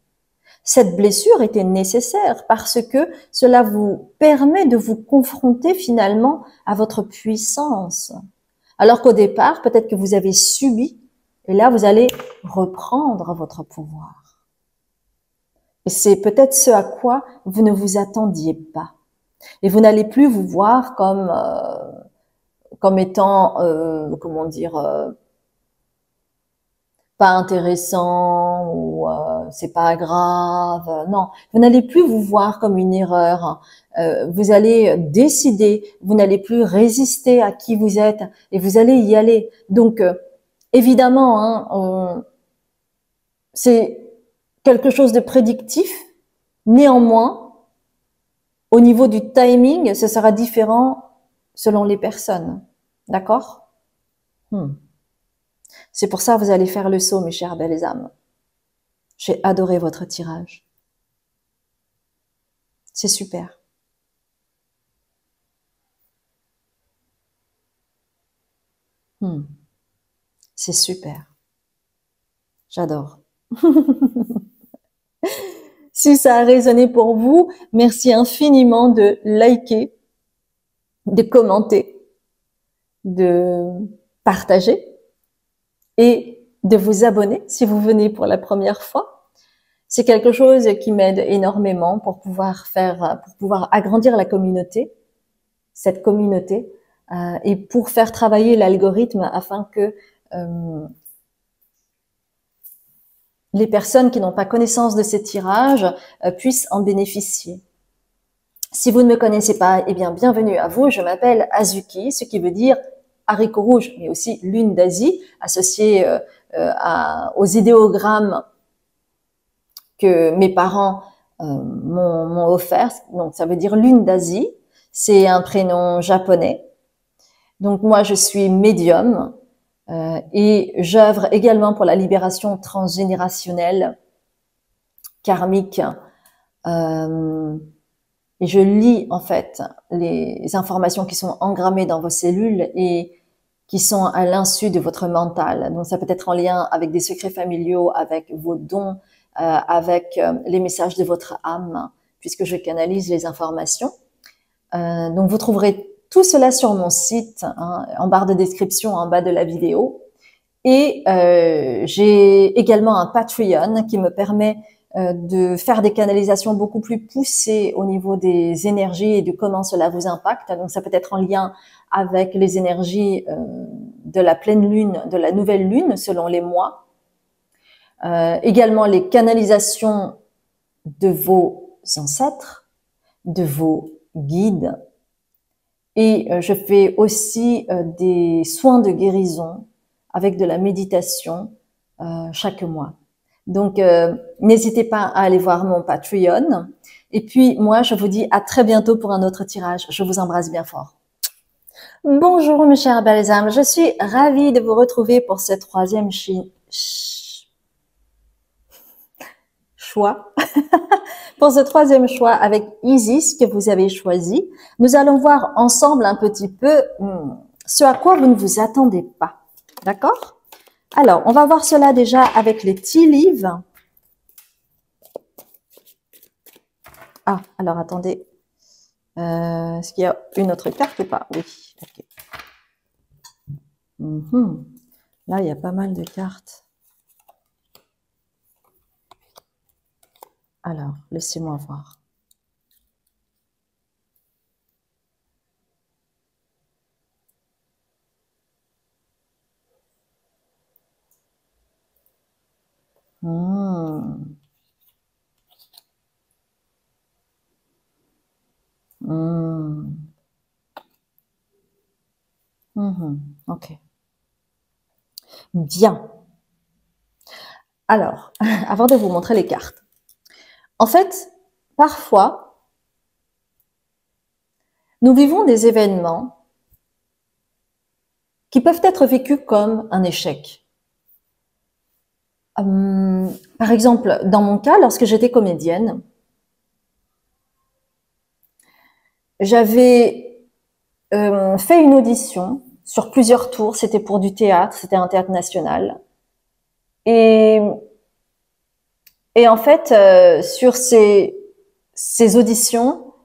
Cette blessure était nécessaire parce que cela vous permet de vous confronter finalement à votre puissance. Alors qu'au départ, peut-être que vous avez subi, et là vous allez reprendre votre pouvoir. Et c'est peut-être ce à quoi vous ne vous attendiez pas. Et vous n'allez plus vous voir comme étant, comment dire, pas intéressant ou c'est pas grave. Non, vous n'allez plus vous voir comme une erreur. Vous allez décider, vous n'allez plus résister à qui vous êtes et vous allez y aller. Donc, évidemment, hein, c'est quelque chose de prédictif. Néanmoins, au niveau du timing, ce sera différent selon les personnes. D'accord? C'est pour ça que vous allez faire le saut, mes chères belles âmes. J'ai adoré votre tirage. C'est super. C'est super. J'adore. Si ça a résonné pour vous, merci infiniment de liker, de commenter, de partager et de vous abonner si vous venez pour la première fois. C'est quelque chose qui m'aide énormément pour pouvoir agrandir la communauté, cette communauté, et pour faire travailler l'algorithme afin que les personnes qui n'ont pas connaissance de ces tirages puissent en bénéficier. Si vous ne me connaissez pas, eh bien, bienvenue à vous. Je m'appelle Azuki, ce qui veut dire haricot rouge, mais aussi lune d'Asie, associée aux idéogrammes que mes parents m'ont offert. Donc, ça veut dire lune d'Asie. C'est un prénom japonais. Donc, moi, je suis médium et j'œuvre également pour la libération transgénérationnelle, karmique, et je lis en fait les informations qui sont engrammées dans vos cellules et qui sont à l'insu de votre mental. Donc ça peut être en lien avec des secrets familiaux, avec vos dons, avec les messages de votre âme, puisque je canalise les informations. Donc vous trouverez tout cela sur mon site, hein, en barre de description en bas de la vidéo. Et j'ai également un Patreon qui me permet de faire des canalisations beaucoup plus poussées au niveau des énergies et de comment cela vous impacte. Donc ça peut être en lien avec les énergies de la pleine lune, de la nouvelle lune selon les mois. Également les canalisations de vos ancêtres, de vos guides. Et je fais aussi des soins de guérison avec de la méditation chaque mois. Donc, n'hésitez pas à aller voir mon Patreon. Et puis, moi, je vous dis à très bientôt pour un autre tirage. Je vous embrasse bien fort. Bonjour, mes chers belles âmes. Je suis ravie de vous retrouver pour ce troisième choix. Pour ce troisième choix avec Isis que vous avez choisi. Nous allons voir ensemble un petit peu ce à quoi vous ne vous attendez pas. D'accord? Alors, on va voir cela déjà avec les tea leaves. Ah, alors attendez. Est-ce qu'il y a une autre carte ou pas? Oui. Okay. Là, il y a pas mal de cartes. Alors, laissez-moi voir. Ok. Bien. Alors, avant de vous montrer les cartes. En fait, parfois, nous vivons des événements qui peuvent être vécus comme un échec. Par exemple, dans mon cas, lorsque j'étais comédienne, j'avais fait une audition sur plusieurs tours. C'était pour du théâtre, c'était un théâtre national. Et en fait, sur ces auditions,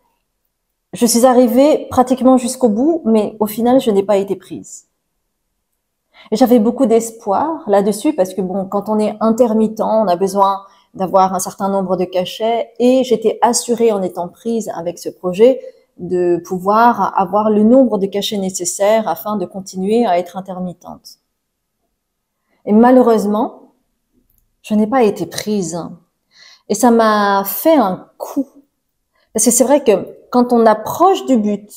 je suis arrivée pratiquement jusqu'au bout, mais au final, je n'ai pas été prise. Et j'avais beaucoup d'espoir là-dessus parce que bon, quand on est intermittent, on a besoin d'avoir un certain nombre de cachets et j'étais assurée en étant prise avec ce projet de pouvoir avoir le nombre de cachets nécessaires afin de continuer à être intermittente. Et malheureusement, je n'ai pas été prise. Et ça m'a fait un coup. Parce que c'est vrai que quand on approche du but,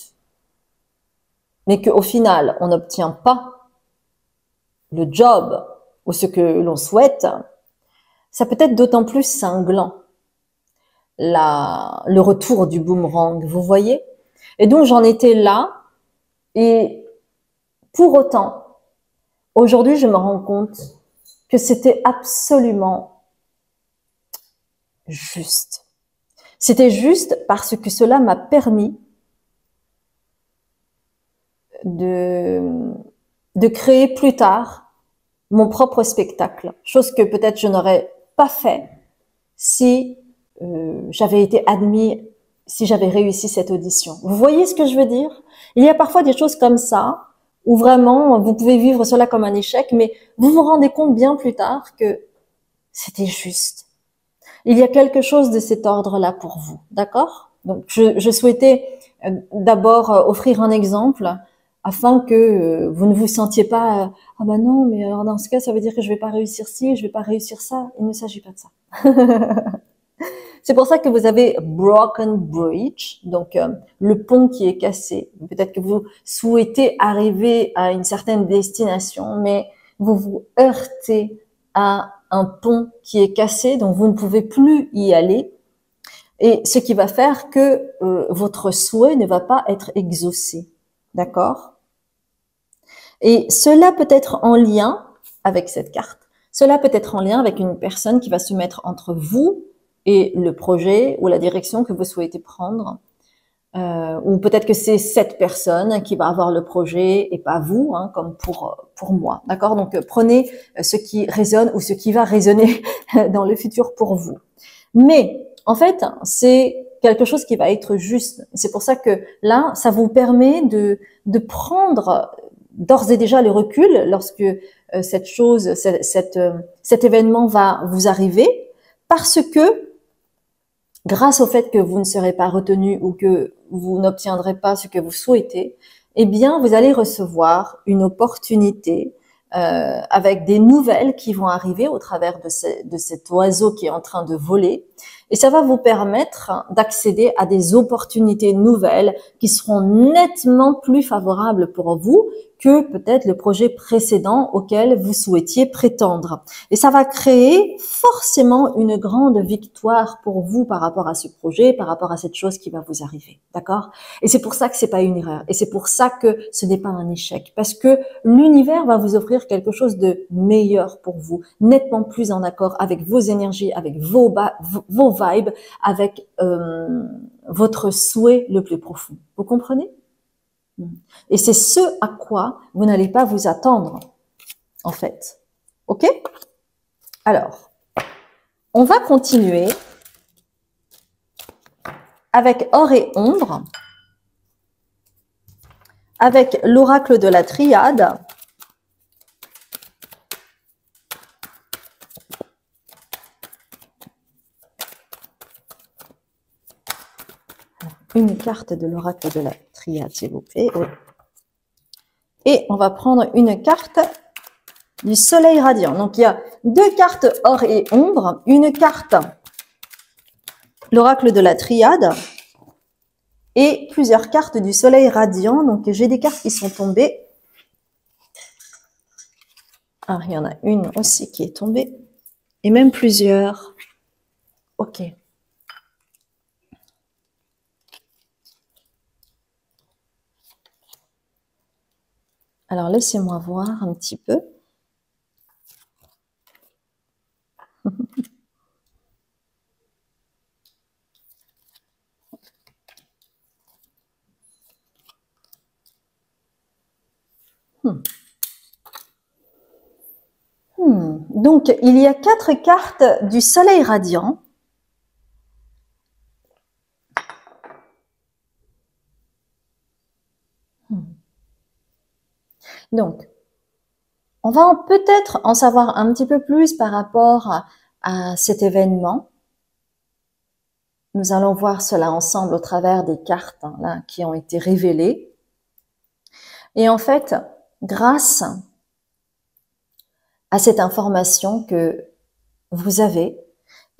mais qu'au final, on n'obtient pas le job ou ce que l'on souhaite, ça peut être d'autant plus cinglant. Le retour du boomerang, vous voyez? Et donc, j'en étais là. Et pour autant, aujourd'hui, je me rends compte que c'était absolument juste. C'était juste parce que cela m'a permis de créer plus tard mon propre spectacle, chose que peut-être je n'aurais pas fait si j'avais été admis, si j'avais réussi cette audition. Vous voyez ce que je veux dire? Il y a parfois des choses comme ça, où vraiment vous pouvez vivre cela comme un échec, mais vous vous rendez compte bien plus tard que c'était juste. Il y a quelque chose de cet ordre-là pour vous, d'accord? Donc je souhaitais d'abord offrir un exemple afin que vous ne vous sentiez pas ah ben non, mais alors dans ce cas ça veut dire que je vais pas réussir ci, je vais pas réussir ça. Il ne s'agit pas de ça. C'est pour ça que vous avez broken bridge, donc le pont qui est cassé. Peut-être que vous souhaitez arriver à une certaine destination, mais vous vous heurtez à un pont qui est cassé, donc vous ne pouvez plus y aller. Et ce qui va faire que votre souhait ne va pas être exaucé. D'accord? Et cela peut être en lien avec cette carte. Cela peut être en lien avec une personne qui va se mettre entre vous et le projet ou la direction que vous souhaitez prendre. ou peut-être que c'est cette personne qui va avoir le projet et pas vous, hein, comme pour moi, d'accord? Donc prenez ce qui résonne ou ce qui va résonner dans le futur pour vous. Mais en fait, c'est quelque chose qui va être juste. C'est pour ça que là, ça vous permet de prendre d'ores et déjà le recul lorsque cette chose, cet événement va vous arriver, parce que grâce au fait que vous ne serez pas retenu ou que vous n'obtiendrez pas ce que vous souhaitez, eh bien, vous allez recevoir une opportunité avec des nouvelles qui vont arriver au travers de cet oiseau qui est en train de voler. Et ça va vous permettre d'accéder à des opportunités nouvelles qui seront nettement plus favorables pour vous que peut-être le projet précédent auquel vous souhaitiez prétendre. Et ça va créer forcément une grande victoire pour vous par rapport à ce projet, par rapport à cette chose qui va vous arriver. D'accord? Et c'est pour ça que c'est pas une erreur. Et c'est pour ça que ce n'est pas un échec. Parce que l'univers va vous offrir quelque chose de meilleur pour vous, nettement plus en accord avec vos énergies, avec vos vibes, avec votre souhait le plus profond. Vous comprenez? Et c'est ce à quoi vous n'allez pas vous attendre, en fait. Ok? Alors, on va continuer avec or et ombre, avec l'oracle de la triade. Une carte de l'oracle de la triade, s'il vous plaît. Oui. Et on va prendre une carte du soleil radiant. Donc, il y a deux cartes or et ombre, une carte l'oracle de la triade et plusieurs cartes du soleil radiant. Donc, j'ai des cartes qui sont tombées. Ah, il y en a une aussi qui est tombée. Et même plusieurs. Ok. Alors, laissez-moi voir un petit peu. Donc, il y a 4 cartes du soleil radiant. Donc, on va peut-être en savoir un petit peu plus par rapport à cet événement. Nous allons voir cela ensemble au travers des cartes là, qui ont été révélées. Et en fait, grâce à cette information que vous avez,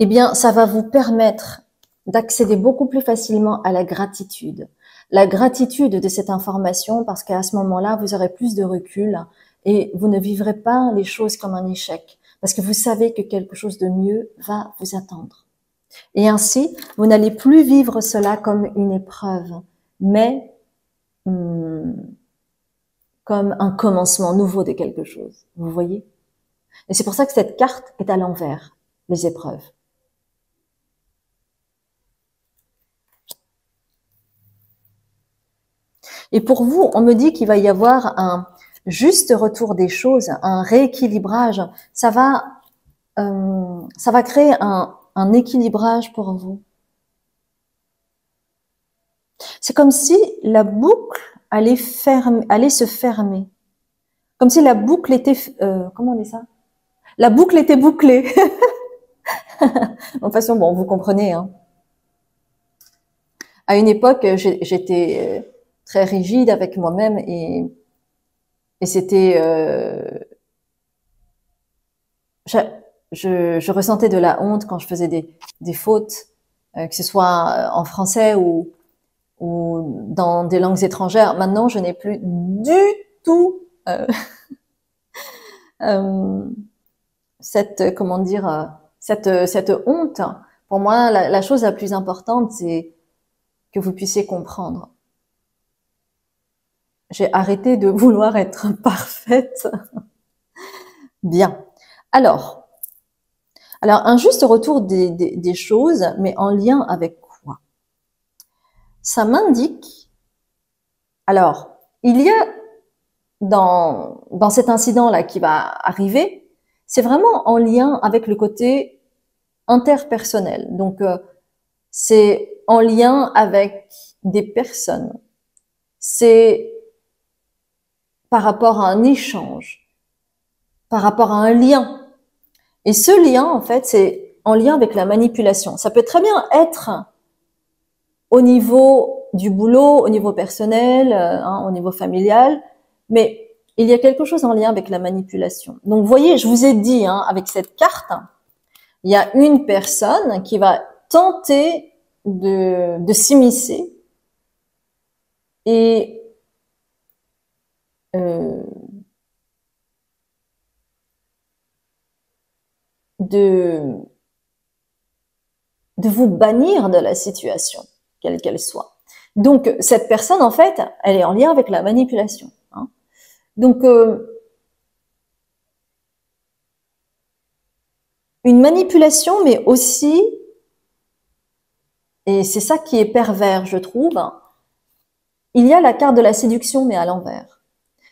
eh bien, ça va vous permettre d'accéder beaucoup plus facilement à la gratitude. La gratitude de cette information, parce qu'à ce moment-là, vous aurez plus de recul et vous ne vivrez pas les choses comme un échec, parce que vous savez que quelque chose de mieux va vous attendre. Et ainsi, vous n'allez plus vivre cela comme une épreuve, mais comme un commencement nouveau de quelque chose. Vous voyez? Et c'est pour ça que cette carte est à l'envers, les épreuves. Et pour vous, on me dit qu'il va y avoir un juste retour des choses, un rééquilibrage. Ça va créer un équilibrage pour vous. C'est comme si la boucle allait se fermer. Comme si la boucle était, comment on dit ça? La boucle était bouclée. De toute façon, bon, vous comprenez, hein. À une époque, j'étais très rigide avec moi-même et c'était, je ressentais de la honte quand je faisais des fautes, que ce soit en français ou dans des langues étrangères. Maintenant, je n'ai plus du tout cette, comment dire, cette honte. Pour moi, la chose la plus importante, c'est que vous puissiez comprendre. J'ai arrêté de vouloir être parfaite. Bien. Alors, un juste retour des choses, mais en lien avec quoi? ça m'indique, alors, il y a dans cet incident-là qui va arriver, c'est vraiment en lien avec le côté interpersonnel. Donc, c'est en lien avec des personnes. C'est par rapport à un échange, par rapport à un lien. Et ce lien, en fait, c'est en lien avec la manipulation. Ça peut très bien être au niveau du boulot, au niveau personnel, au niveau familial, mais il y a quelque chose en lien avec la manipulation. Donc, vous voyez, je vous ai dit, avec cette carte, il y a une personne qui va tenter de s'immiscer et de vous bannir de la situation, quelle qu'elle soit. Donc, cette personne, en fait, elle est en lien avec la manipulation. Donc, une manipulation, mais aussi, et c'est ça qui est pervers, je trouve, il y a la carte de la séduction, mais à l'envers.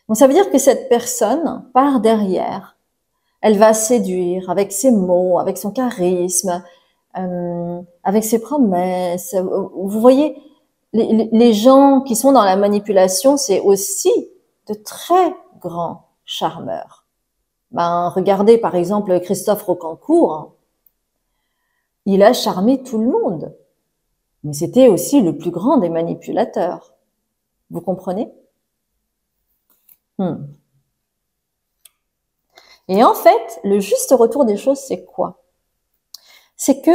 Donc, ça veut dire que cette personne, par derrière, elle va séduire avec ses mots, avec son charisme, avec ses promesses. Vous voyez, les gens qui sont dans la manipulation, c'est aussi de très grands charmeurs. Regardez par exemple Christophe Rocancourt, il a charmé tout le monde, mais c'était aussi le plus grand des manipulateurs. Vous comprenez? Et en fait, le juste retour des choses, c'est quoi? C'est que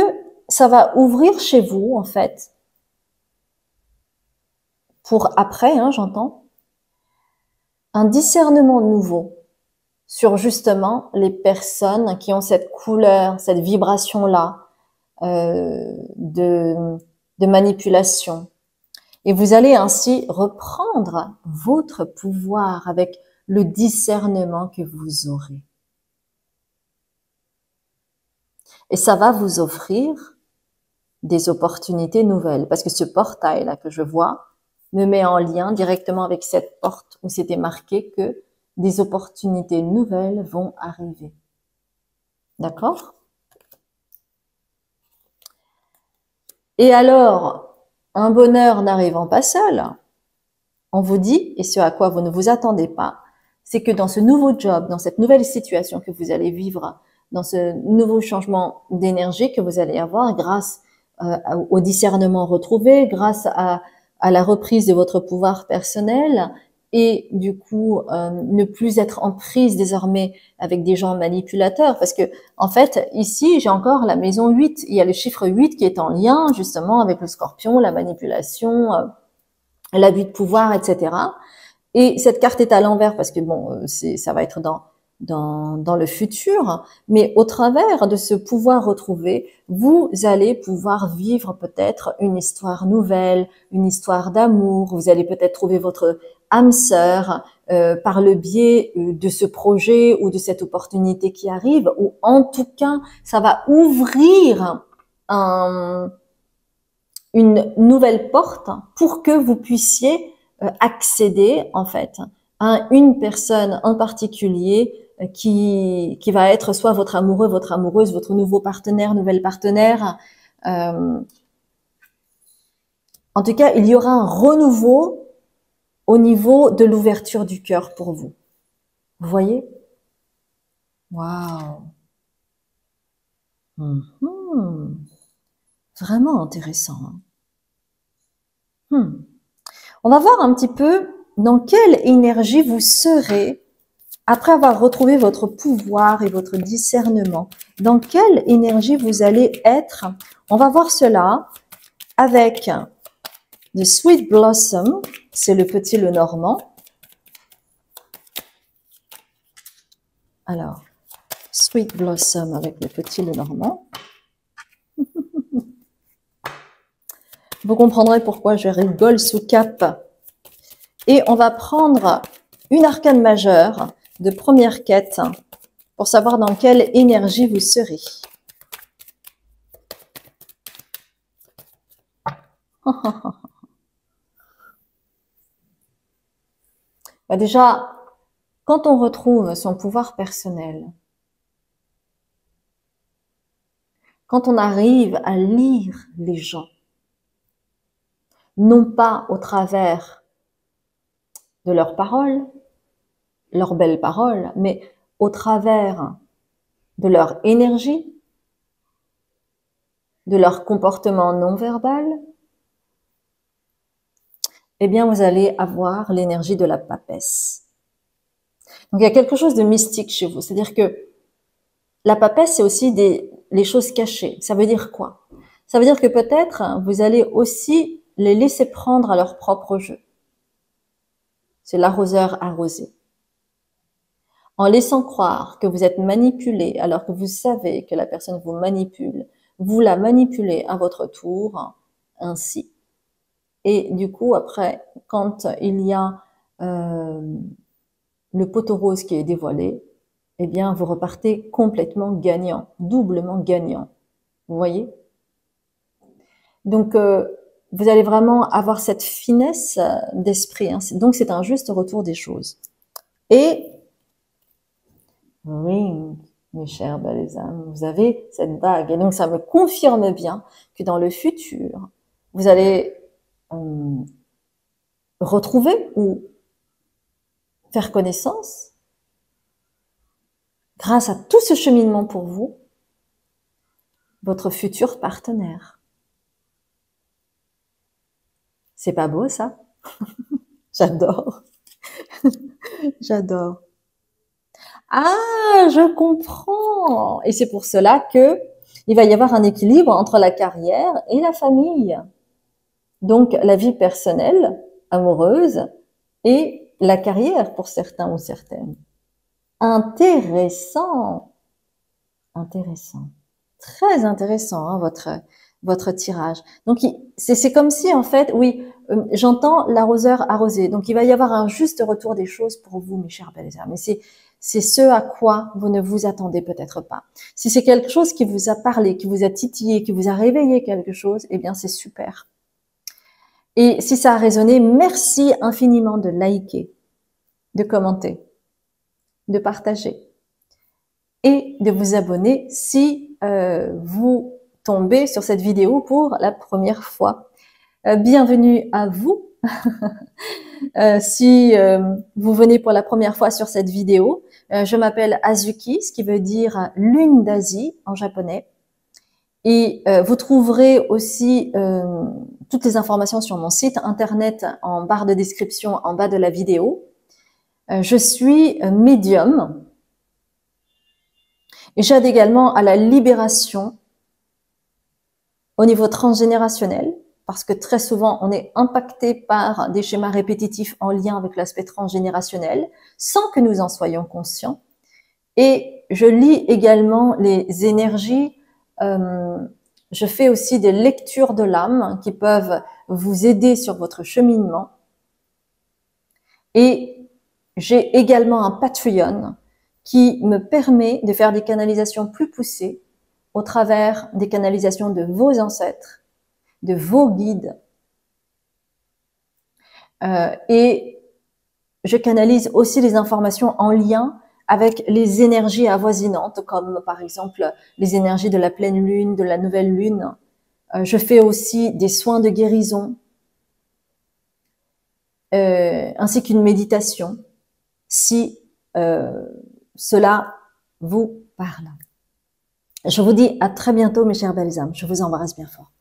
ça va ouvrir chez vous, en fait, pour après, j'entends, un discernement nouveau sur justement les personnes qui ont cette couleur, cette vibration-là de manipulation. Et vous allez ainsi reprendre votre pouvoir avec le discernement que vous aurez. Et ça va vous offrir des opportunités nouvelles. Parce que ce portail-là que je vois me met en lien directement avec cette porte où c'était marqué que des opportunités nouvelles vont arriver. D'accord? Et alors, un bonheur n'arrivant pas seul, on vous dit, et ce à quoi vous ne vous attendez pas, c'est que dans ce nouveau job, dans cette nouvelle situation que vous allez vivre, dans ce nouveau changement d'énergie que vous allez avoir grâce au discernement retrouvé, grâce à la reprise de votre pouvoir personnel et du coup ne plus être en prise désormais avec des gens manipulateurs, parce que en fait ici j'ai encore la maison 8, il y a le chiffre 8 qui est en lien justement avec le scorpion, la manipulation, l'abus de pouvoir, etc. Et cette carte est à l'envers parce que bon, ça va être dans le futur, mais au travers de ce pouvoir retrouvé, vous allez pouvoir vivre peut-être une histoire nouvelle, une histoire d'amour. Vous allez peut-être trouver votre âme sœur par le biais de ce projet ou de cette opportunité qui arrive, ou en tout cas, ça va ouvrir une nouvelle porte pour que vous puissiez accéder en fait à une personne en particulier qui va être soit votre amoureux, votre amoureuse, votre nouveau partenaire, nouvelle partenaire. En tout cas, il y aura un renouveau au niveau de l'ouverture du cœur pour vous. Vous voyez? Waouh! Vraiment intéressant. On va voir un petit peu dans quelle énergie vous serez après avoir retrouvé votre pouvoir et votre discernement. Dans quelle énergie vous allez être? On va voir cela avec le Sweet Blossom, c'est le petit Lenormand. Alors, Sweet Blossom avec le petit Lenormand. Vous comprendrez pourquoi je rigole sous cap. Et on va prendre une arcane majeure de première quête pour savoir dans quelle énergie vous serez. Bah déjà, quand on retrouve son pouvoir personnel, quand on arrive à lire les gens, non pas au travers de leurs paroles, leurs belles paroles, mais au travers de leur énergie, de leur comportement non verbal, eh bien, vous allez avoir l'énergie de la papesse. Donc, il y a quelque chose de mystique chez vous. C'est-à-dire que la papesse, c'est aussi les choses cachées. Ça veut dire quoi? Ça veut dire que peut-être vous allez aussi les laisser prendre à leur propre jeu. C'est l'arroseur arrosé. En laissant croire que vous êtes manipulé alors que vous savez que la personne vous manipule, vous la manipulez à votre tour ainsi. Et du coup, après, quand il y a le poteau rose qui est dévoilé, eh bien, vous repartez complètement gagnant, doublement gagnant. Vous voyez? Donc, vous allez vraiment avoir cette finesse d'esprit. Hein. Donc, c'est un juste retour des choses. Et, oui, mes chers belles âmes, vous avez cette bague. Et donc, ça me confirme bien que dans le futur, vous allez retrouver ou faire connaissance, grâce à tout ce cheminement pour vous, votre futur partenaire. C'est pas beau, ça? J'adore. J'adore. Ah, je comprends. Et c'est pour cela que il va y avoir un équilibre entre la carrière et la famille. Donc, la vie personnelle, amoureuse, et la carrière pour certains ou certaines. Intéressant. Intéressant. Très intéressant, hein, votre tirage. Donc, c'est comme si, en fait, oui, j'entends l'arroseur arrosé. Donc, il va y avoir un juste retour des choses pour vous, mes chers belles âmes. Mais c'est ce à quoi vous ne vous attendez peut-être pas. Si c'est quelque chose qui vous a parlé, qui vous a titillé, qui vous a réveillé quelque chose, eh bien, c'est super. Et si ça a résonné, merci infiniment de liker, de commenter, de partager et de vous abonner si vous tombez sur cette vidéo pour la première fois. Bienvenue à vous. Si vous venez pour la première fois sur cette vidéo, je m'appelle Azuki, ce qui veut dire lune d'Asie en japonais. Et vous trouverez aussi toutes les informations sur mon site internet en barre de description en bas de la vidéo. Je suis médium et j'aide également à la libération au niveau transgénérationnel, parce que très souvent on est impacté par des schémas répétitifs en lien avec l'aspect transgénérationnel sans que nous en soyons conscients. Et je lis également les énergies, je fais aussi des lectures de l'âme qui peuvent vous aider sur votre cheminement. Et j'ai également un Patreon qui me permet de faire des canalisations plus poussées au travers des canalisations de vos ancêtres, de vos guides. Et je canalise aussi les informations en lien avec les énergies avoisinantes, comme par exemple les énergies de la pleine lune, de la nouvelle lune. Je fais aussi des soins de guérison, ainsi qu'une méditation, si cela vous parle. Je vous dis à très bientôt, mes chères belles âmes. Je vous embrasse bien fort.